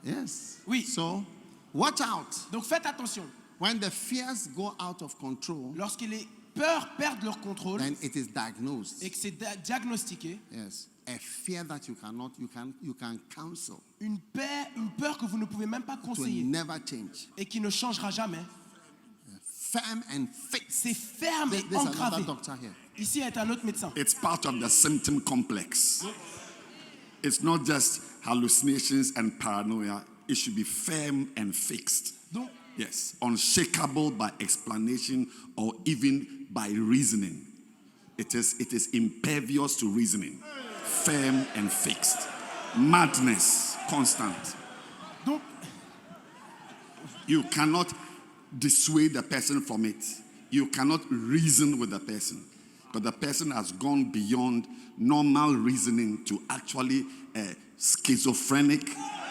Yes. Oui. So watch out. Donc faites attention. When the fears go out of control, Lorsque les peurs perdent leur contrôle then it is diagnosed. et que c'est diagnostiqué, Yes. A fear that you can counsel. une peur que vous ne pouvez même pas It will conseiller never change. et qui ne changera jamais, Firm and fixed. c'est ferme et There's another engravé. doctor here. Ici est un autre médecin. It's part of the symptom complex. It's not just hallucinations and paranoia. It should be firm and fixed. Donc, Yes, unshakable by explanation or even by reasoning. It is impervious to reasoning, firm and fixed. Madness, constant. donc, You cannot dissuade the person from it. You cannot reason with the person. But the person has gone beyond normal reasoning to actually a schizophrenic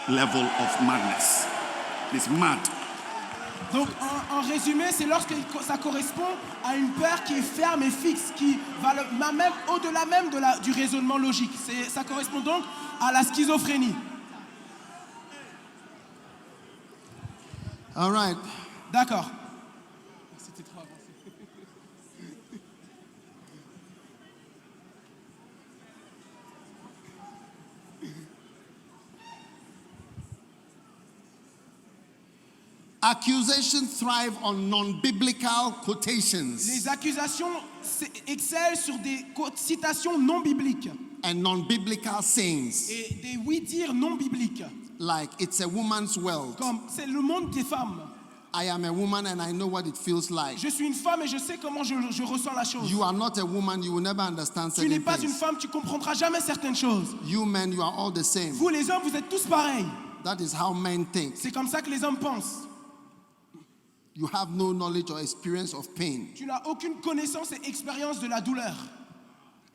level of madness. It's mad. donc en résumé, c'est lorsque ça correspond à une peur qui est ferme et fixe, qui va même au-delà même du raisonnement logique. Ça correspond donc à la schizophrénie. All right. D'accord. Accusations thrive on non-biblical quotations Les accusations excellent sur des citations non bibliques and non-biblical sayings, et des oui-dire non bibliques. like it's a woman's world. Comme c'est le monde des femmes. I am a woman and I know what it feels like. Je suis une femme et je sais comment je ressens la chose. You are not a woman, you will never understand Tu n'es certain pas une things. femme, tu comprendras jamais certaines choses. You men, you are all the same. Vous les hommes, vous êtes tous pareils. That is how men think. C'est comme ça que les hommes pensent. You have no knowledge or experience of pain. Tu n'as aucune connaissance et expérience de la douleur.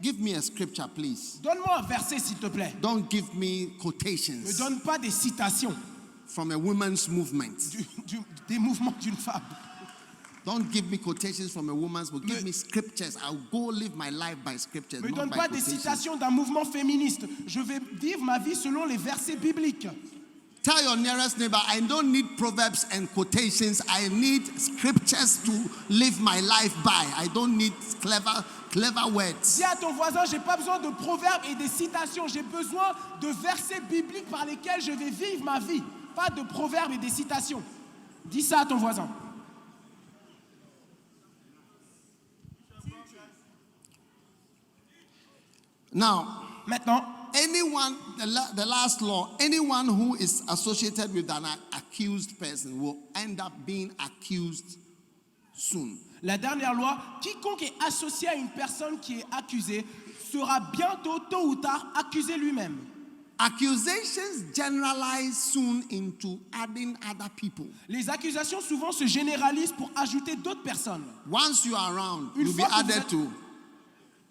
Give me a scripture, please. Donne-moi un verset, s'il te plaît. Don't give me Ne quotations donne pas des citations from a woman's movement. des mouvements d'une femme. Don't give me quotations from a woman's book. Give me scriptures. I'll go live my life by scriptures, Ne not donne by pas des quotations. citations d'un mouvement féministe. Je vais vivre ma vie selon les versets bibliques. Tell your nearest neighbor, I don't need proverbs and quotations. I need scriptures to live my life by. I don't need clever words. Dis à ton voisin, j'ai pas besoin de proverbes et des citations. J'ai besoin de versets bibliques par lesquels je vais vivre ma vie. Pas de proverbes et des citations. Dis ça à ton voisin. Now, Maintenant, anyone, the last law, anyone who is associated with an accused person will end up being accused soon. La dernière loi, quiconque est associé à une personne qui est accusée sera bientôt, tôt ou tard, accusé lui-même. Accusations generalize soon into adding other people. Les accusations souvent se généralisent pour ajouter d'autres personnes. Once you are around, Une you'll be fois que vous added êtes to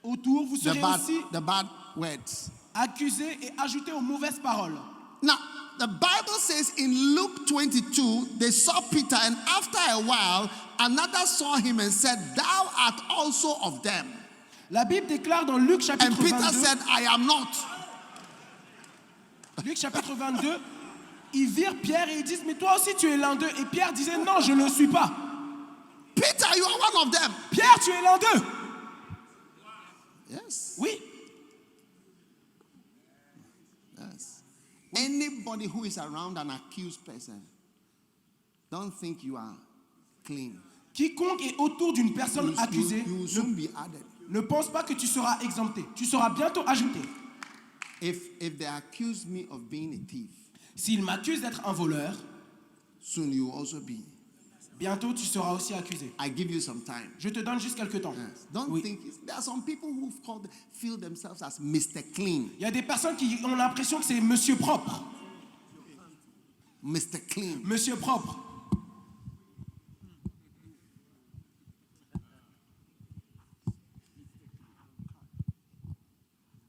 autour, vous serez aussi the bad words. accusé et ajouté aux mauvaises paroles. Now, the Bible says in Luke 22, they saw Peter, and after a while, another saw him and said, "Thou art also of them." La Bible déclare dans Luc And chapitre Peter 22, said, "I am not." Luc chapitre 22, ils virent Pierre et ils disent, mais toi aussi tu es l'un d'eux. Et Pierre disait, non, je ne le suis pas. Peter, you are one of them. Pierre, tu es l'un d'eux. Yes. Oui. Yes. Anybody who is around an accused person, don't think you are clean. Quiconque est autour d'une personne accusée You will soon be added. ne pense pas que tu seras exempté. Tu seras bientôt ajouté. If they accuse me of being a thief, S'il m'accuse d'être un voleur, soon you will also be. bientôt tu seras aussi accusé. I give you some time. Je te donne juste quelques temps. Yes. Don't Oui. think there are some people who feel themselves as Mr. Clean. Il y a des personnes qui ont l'impression que c'est monsieur propre. Mr. Clean. Monsieur propre.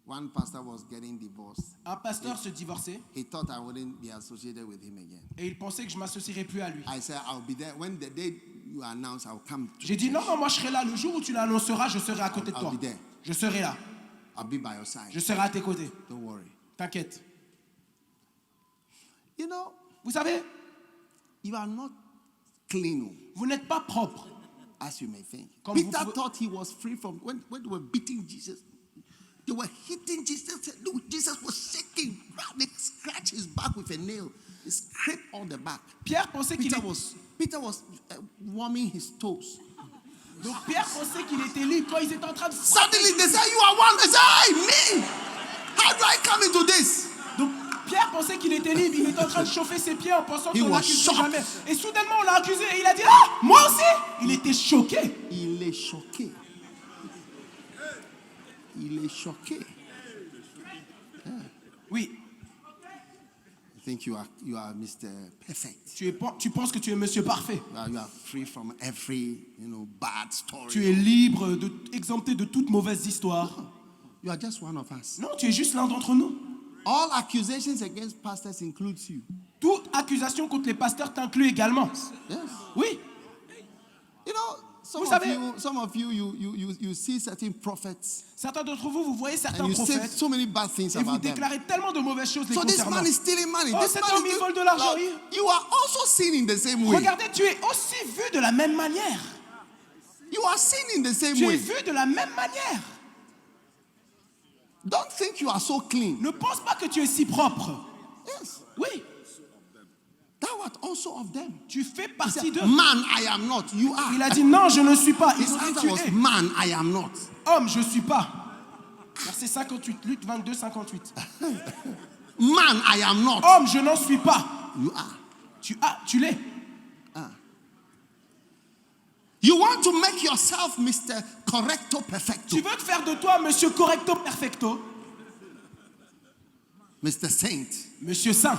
One pastor was getting divorced. Un pasteur se divorçait He thought I wouldn't be associated with him again. et il pensait que je m'associerais plus à lui. I said, I'll be there. When the day you announce, I'll come to J'ai dit non, non, moi je serai là. Le jour où tu l'annonceras, je serai à côté de I'll toi. be there. Je serai là. I'll be by your side. Je serai à tes côtés. Don't worry. T'inquiète. You know, Vous savez, you are not clean, vous n'êtes pas propre. as you may think. Comme Peter vous pouvez- thought he was free from, when they were beating Jesus, they were hitting Jesus. Look, Jesus was shaking. They scratched his back with a nail. They scraped all the back. Pierre pensait qu'il Peter was warming his toes. Donc Pierre pensait qu'il était libre quand ils étaient en train de Suddenly they say, "You are one." They say, "Hey, me! How do I come into this?" Donc Pierre pensait qu'il était libre, il était en train de chauffer ses pieds en pensant He qu'on was l'accuserait shocked. jamais. Et soudainement on l'a accusé et il a dit ah, moi aussi. Il était choqué. Il est choqué. Il est choqué. Oui, I think you are Mr. Perfect. tu penses que tu es monsieur parfait. You are free from every bad story. Tu es libre, exempté de toute mauvaise histoire. You are just one of us. Non, tu es juste l'un d'entre nous. All accusations against pastors includes you. Toute accusation contre les pasteurs t'inclut également. Yes. Oui, You know, Vous savez- some of you see certain prophets certains d'entre vous, vous voyez certains and you say prophètes so many bad things et vous about them. déclarez tellement de mauvaises choses les So this concernant. man is stealing money. Oh, This cet man homme, il vole de l'argent. No, you are also seen in the same way. Regardez, tu es aussi vu de la même manière. You are seen in the same Tu es way. vu de la même manière. Don't think you are so clean. Ne pense pas que tu es si propre. Yes. Oui, Thou art also of them. tu fais He partie said, d'eux. "Man, I am not. You are." Il a dit non, je ne suis pas. Ils His ont dit answer tu was, es. "Man, I am not." Homme, je suis pas. Verset 58, Luc 22, 58. Man, I am not. Homme, je n'en suis pas. You are. Tu l'es. You want to make yourself Mr. Correcto Perfecto, Tu veux te faire de toi monsieur correcto perfecto, Mr. Saint. monsieur saint.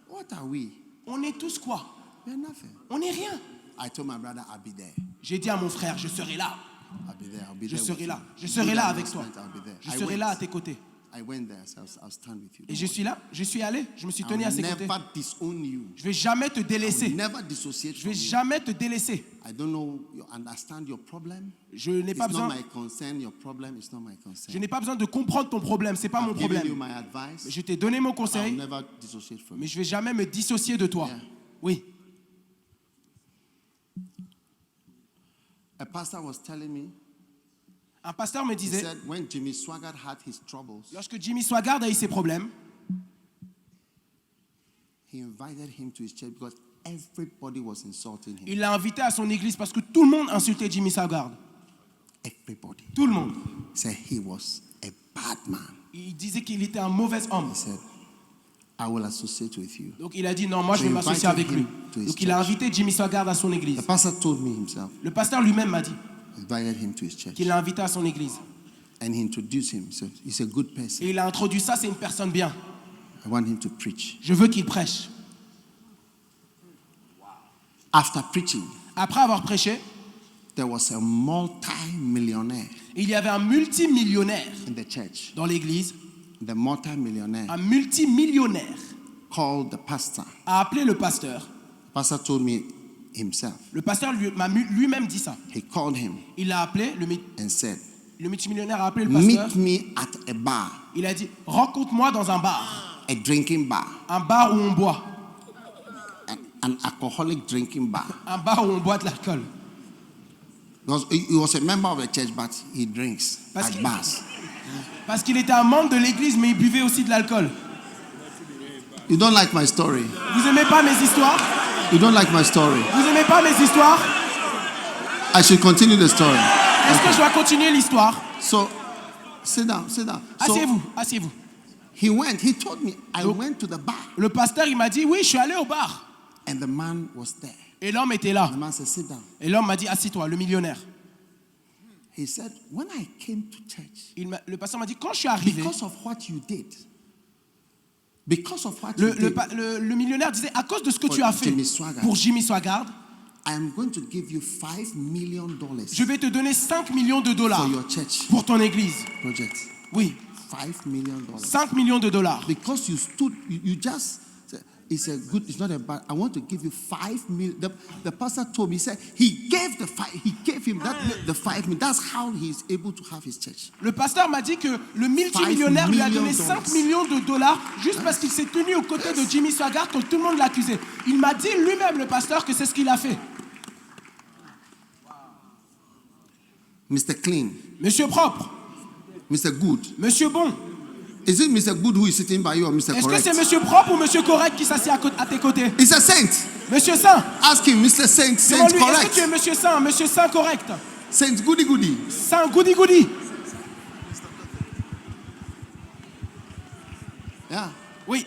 What are we? On est tous quoi? We're nothing. On n'est rien. I told my brother, I'll be there. J'ai dit à mon frère, je serai là. I'll be there. I'll be Je there. serai with là. you. Je serai Do là that avec toi. announcement, I'll be there. Je I serai went. là à tes côtés. I went there, so I'll stand with you. Et je suis là, je suis allé, je me suis I tenu à will ses côtés. never disown you. Je vais jamais te I will délaisser. never dissociate Je from vais you. jamais te délaisser. I don't know, you understand your problem. Je n'ai It's pas not besoin, my concern. Your problem is not my concern. je n'ai pas besoin de comprendre ton problème. C'est pas mon I've given you problème. my advice. Je t'ai donné mon I'll conseil, never dissociate from mais you. je vais jamais me dissocier de toi. Yeah. Oui. A pastor was telling me, Un pasteur me he disait, said when Jimmy Swaggart had his troubles, lorsque Jimmy Swaggart a eu ses problèmes, he invited him to his church because everybody was insulting him. il l'a invité à son église parce que tout le monde insultait Jimmy Swaggart. Everybody Tout le monde. said he was a bad man. Il disait qu'il était un mauvais homme. He said, I will associate with you. Donc il a dit non, moi je So vais he m'associer invited avec lui. him to his Donc il a church. invité Jimmy Swaggart à son église. The pastor told me himself, Le pasteur lui-même m'a dit invited him to his church. qu'il l'a invité à son église. And he introduced him. So he's a good person. Et il a introduit ça, c'est une personne bien. I want him to preach. Je veux qu'il prêche. After preaching, Après avoir prêché, there was a multi-millionaire il y avait un multimillionnaire in the church. dans l'église. The multi-millionaire Un multimillionnaire called the pastor. a appelé le pasteur. The pastor told me himself. Le pasteur m'a lui-même dit ça. He called him Il l'a appelé, and said, le multimillionnaire a appelé le pasteur. meet me at a bar, Il a dit, rencontre-moi dans un bar. a drinking bar, Un bar où on boit. an alcoholic drinking bar. Un bar où on boit de l'alcool. Because he was a member of the church, but he drinks Parce at qu'il- bars. Parce qu'il était un membre de l'église, mais il buvait aussi de l'alcool. You don't like my story. Vous aimez pas mes histoires? You don't like my story. Vous aimez pas mes histoires? I should continue the story. Est-ce que je dois continuer l'histoire? So, sit down, sit down. So Asseyez-vous, asseyez-vous. he told me, I Donc- went to the bar, Le pasteur, il m'a dit, oui, je suis allé au bar. and the man was there. Et l'homme était là. The man said, sit down. Et l'homme m'a dit, assis-toi, le millionnaire. He said, when I came to church, Le pasteur m'a dit, quand je suis arrivé, because of what you did, because of what le, you le did, pa- le- le millionnaire disait, à cause de ce que For tu as fait Jimmy Swaggart. pour Jimmy Swaggart, I am going to give you $5 million je vais te donner 5 millions de dollars for your church pour ton église. project. Oui, $5 million. 5 millions de dollars. Because you stood, you just, it's a good, it's not a bad, I want to give you $5 million. The pastor told me, he said, he gave him the 5 million. That's how he's able to have his church. Le pasteur m'a dit que le multimillionnaire lui a donné 5 millions de dollars juste parce qu'il s'est tenu aux côtés de Jimmy Swaggart quand tout le monde l'accusait. Il m'a dit lui-même, le pasteur, que c'est ce qu'il a fait. Mr. Clean, Monsieur propre, Mr. Good. monsieur bon. Is it Mr. Good who is sitting by you or Mr. Est-ce que Correct? c'est monsieur propre ou monsieur correct qui s'assied à tes côtés? It's a saint. Monsieur saint. Ask him, Mr. Saint, Saint Demande-lui, est-ce que tu es Correct. monsieur saint correct? Saint Goody Goody. Saint goody goody. Yeah. Oui.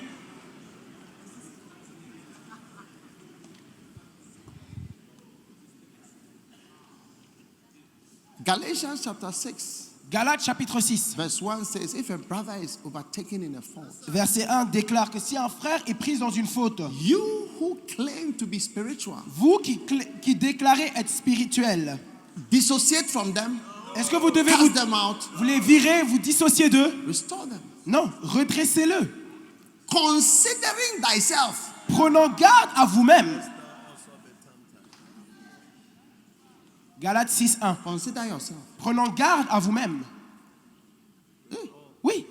Galatians chapter 6, Galates chapitre 6, verse 1 says, if a brother is overtaken in a fault, verset 1 déclare que si un frère est pris dans une faute, you who claim to be spiritual, vous qui déclarez être spirituel, dissociate from them, est-ce que vous devez cast them out, vous les virer, vous dissocier d'eux? restore them. Non, redressez-le. Considering thyself. Prenons garde à vous-même. Galates 6, 1. Consider yourself. Prenons garde à vous-même. Oui.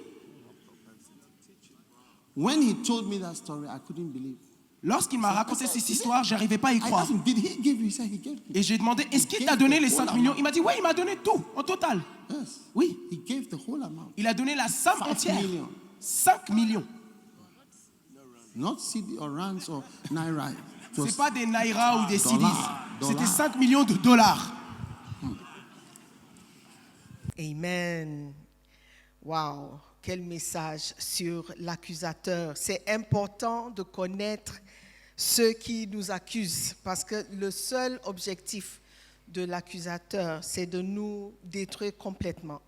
When he told me that story, I couldn't believe. Lorsqu'il m'a raconté cette histoire, j'arrivais pas à y I croire. asked him, did he give you? He said he gave me. Et j'ai demandé, est-ce qu'il t'a donné les 5 millions? Il m'a dit, oui, il m'a donné tout, en total. Yes. Oui. He gave the whole amount. Il a donné la somme 5 entière. million. 5 millions. Not CD or rands or naira. It was C'est pas des naira ou des cedis. C'était Dollars. 5 millions de dollars. Amen. Wow, quel message sur l'accusateur. C'est important de connaître ceux qui nous accusent parce que le seul objectif de l'accusateur, c'est de nous détruire complètement,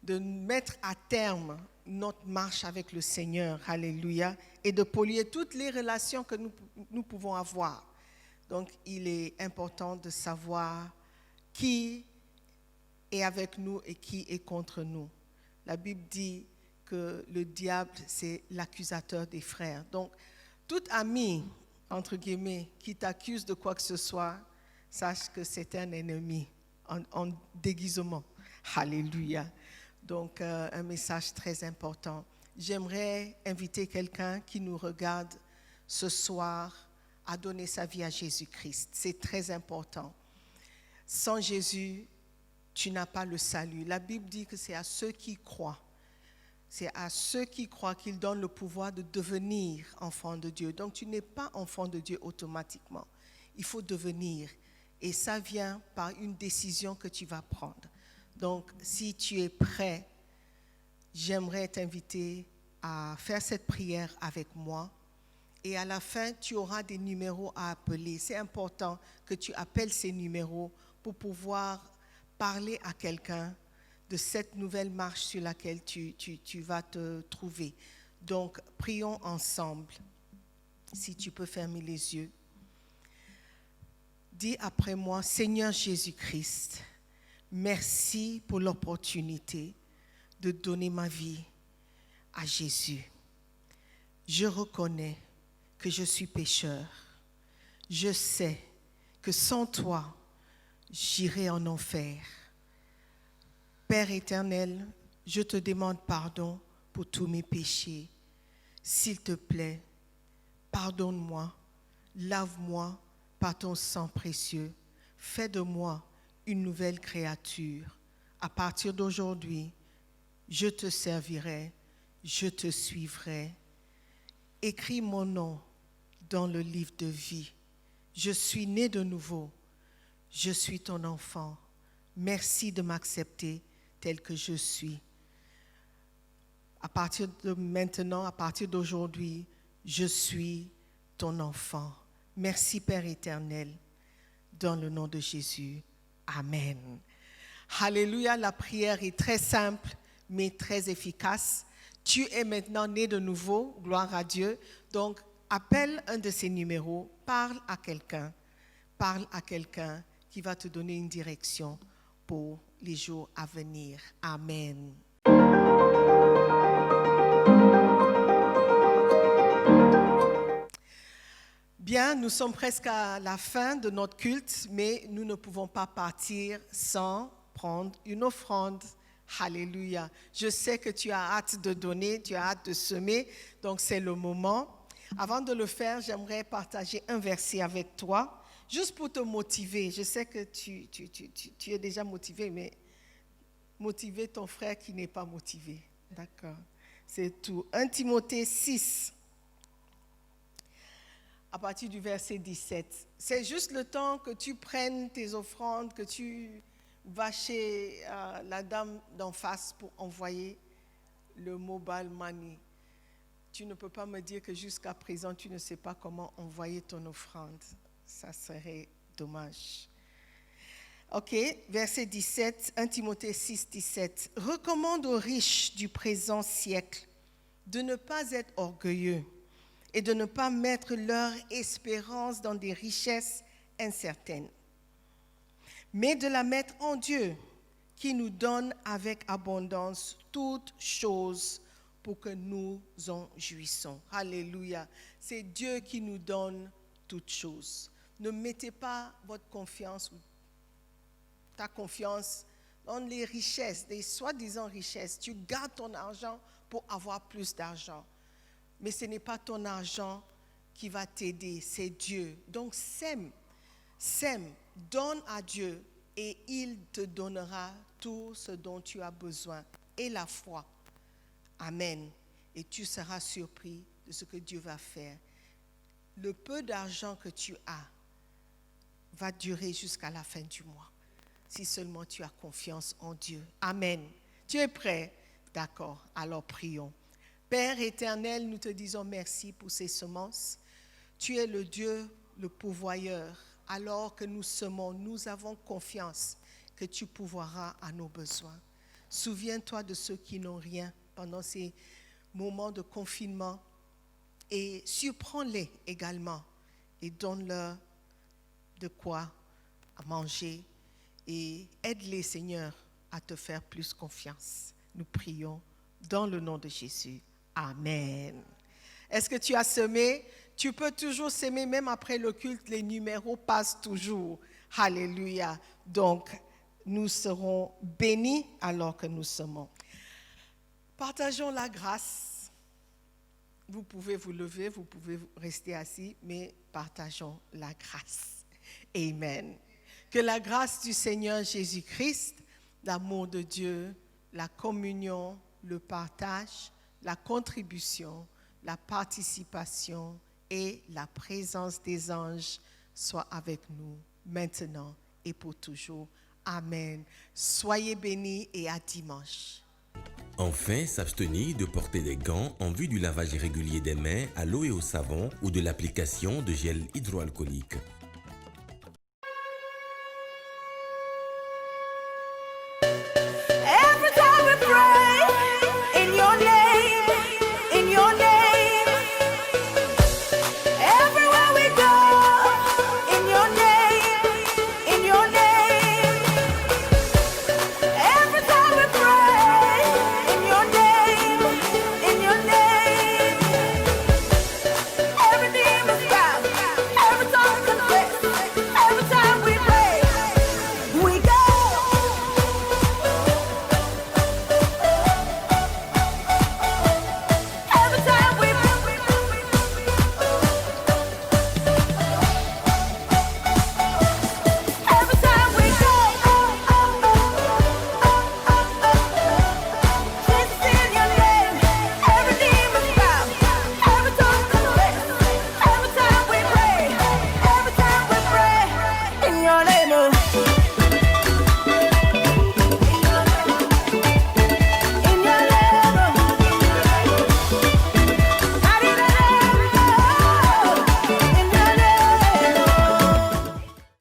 de mettre à terme notre marche avec le Seigneur, alléluia, et de polluer toutes les relations que nous pouvons avoir. Donc, il est important de savoir qui est avec nous et qui est contre nous. La Bible dit que le diable, c'est l'accusateur des frères. Donc, tout ami, entre guillemets, qui t'accuse de quoi que ce soit, sache que c'est un ennemi en déguisement. Alléluia. Donc, un message très important. J'aimerais inviter quelqu'un qui nous regarde ce soir à donner sa vie à Jésus-Christ. C'est très important. Sans Jésus, tu n'as pas le salut. La Bible dit que c'est à ceux qui croient. C'est à ceux qui croient qu'il donne le pouvoir de devenir enfant de Dieu. Donc, tu n'es pas enfant de Dieu automatiquement. Il faut devenir. Et ça vient par une décision que tu vas prendre. Donc, si tu es prêt, j'aimerais t'inviter à faire cette prière avec moi. Et à la fin, tu auras des numéros à appeler. C'est important que tu appelles ces numéros pour pouvoir parler à quelqu'un de cette nouvelle marche sur laquelle tu vas te trouver. Donc, prions ensemble. Si tu peux fermer les yeux. Dis après moi, Seigneur Jésus-Christ, merci pour l'opportunité de donner ma vie à Jésus. Je reconnais que je suis pécheur. Je sais que sans toi, j'irai en enfer. Père éternel, je te demande pardon pour tous mes péchés. S'il te plaît, pardonne-moi, lave-moi par ton sang précieux. Fais de moi une nouvelle créature. À partir d'aujourd'hui, je te servirai, je te suivrai. Écris mon nom dans le livre de vie. Je suis né de nouveau. Je suis ton enfant. Merci de m'accepter tel que je suis. À partir de maintenant, à partir d'aujourd'hui, je suis ton enfant. Merci Père éternel, dans le nom de Jésus. Amen. Alléluia, la prière est très simple, mais très efficace. Tu es maintenant né de nouveau, gloire à Dieu. Donc, appelle un de ces numéros, parle à quelqu'un qui va te donner une direction pour les jours à venir. Amen. Bien, nous sommes presque à la fin de notre culte, mais nous ne pouvons pas partir sans prendre une offrande. Alléluia. Je sais que tu as hâte de donner, tu as hâte de semer, donc c'est le moment. Avant de le faire, j'aimerais partager un verset avec toi, juste pour te motiver. Je sais que tu es déjà motivé, mais motiver ton frère qui n'est pas motivé. D'accord, c'est tout. 1 Timothée 6, à partir du verset 17. C'est juste le temps que tu prennes tes offrandes, que tu vas chez la dame d'en face pour envoyer le mobile money. Tu ne peux pas me dire que jusqu'à présent, tu ne sais pas comment envoyer ton offrande. Ça serait dommage. Ok, verset 17, 1 Timothée 6, 17. Recommande aux riches du présent siècle de ne pas être orgueilleux et de ne pas mettre leur espérance dans des richesses incertaines, mais de la mettre en Dieu, qui nous donne avec abondance toutes choses pour que nous en jouissons. Alléluia. C'est Dieu qui nous donne toutes choses. Ne mettez pas votre confiance, ta confiance dans les richesses, des soi-disant richesses. Tu gardes ton argent pour avoir plus d'argent. Mais ce n'est pas ton argent qui va t'aider, c'est Dieu. Donc sème, donne à Dieu et il te donnera tout ce dont tu as besoin. Et la foi. Amen. Et tu seras surpris de ce que Dieu va faire. Le peu d'argent que tu as va durer jusqu'à la fin du mois. Si seulement tu as confiance en Dieu. Amen. Tu es prêt? D'accord. Alors prions. Père éternel, nous te disons merci pour ces semences. Tu es le Dieu, le pourvoyeur. Alors que nous semons, nous avons confiance que tu pourvoiras à nos besoins. Souviens-toi de ceux qui n'ont rien pendant ces moments de confinement et surprends-les également et donne-leur de quoi à manger et aide-les, Seigneur, à te faire plus confiance. Nous prions dans le nom de Jésus. Amen. Est-ce que tu as semé? Tu peux toujours semer, même après le culte, les numéros passent toujours. Alléluia. Donc, nous serons bénis alors que nous semons. Partageons la grâce. Vous pouvez vous lever, vous pouvez rester assis, mais partageons la grâce. Amen. Que la grâce du Seigneur Jésus-Christ, l'amour de Dieu, la communion, le partage, la contribution, la participation et la présence des anges soient avec nous maintenant et pour toujours. Amen. Soyez bénis et à dimanche. Enfin, s'abstenir de porter des gants en vue du lavage irrégulier des mains à l'eau et au savon ou de l'application de gel hydroalcoolique.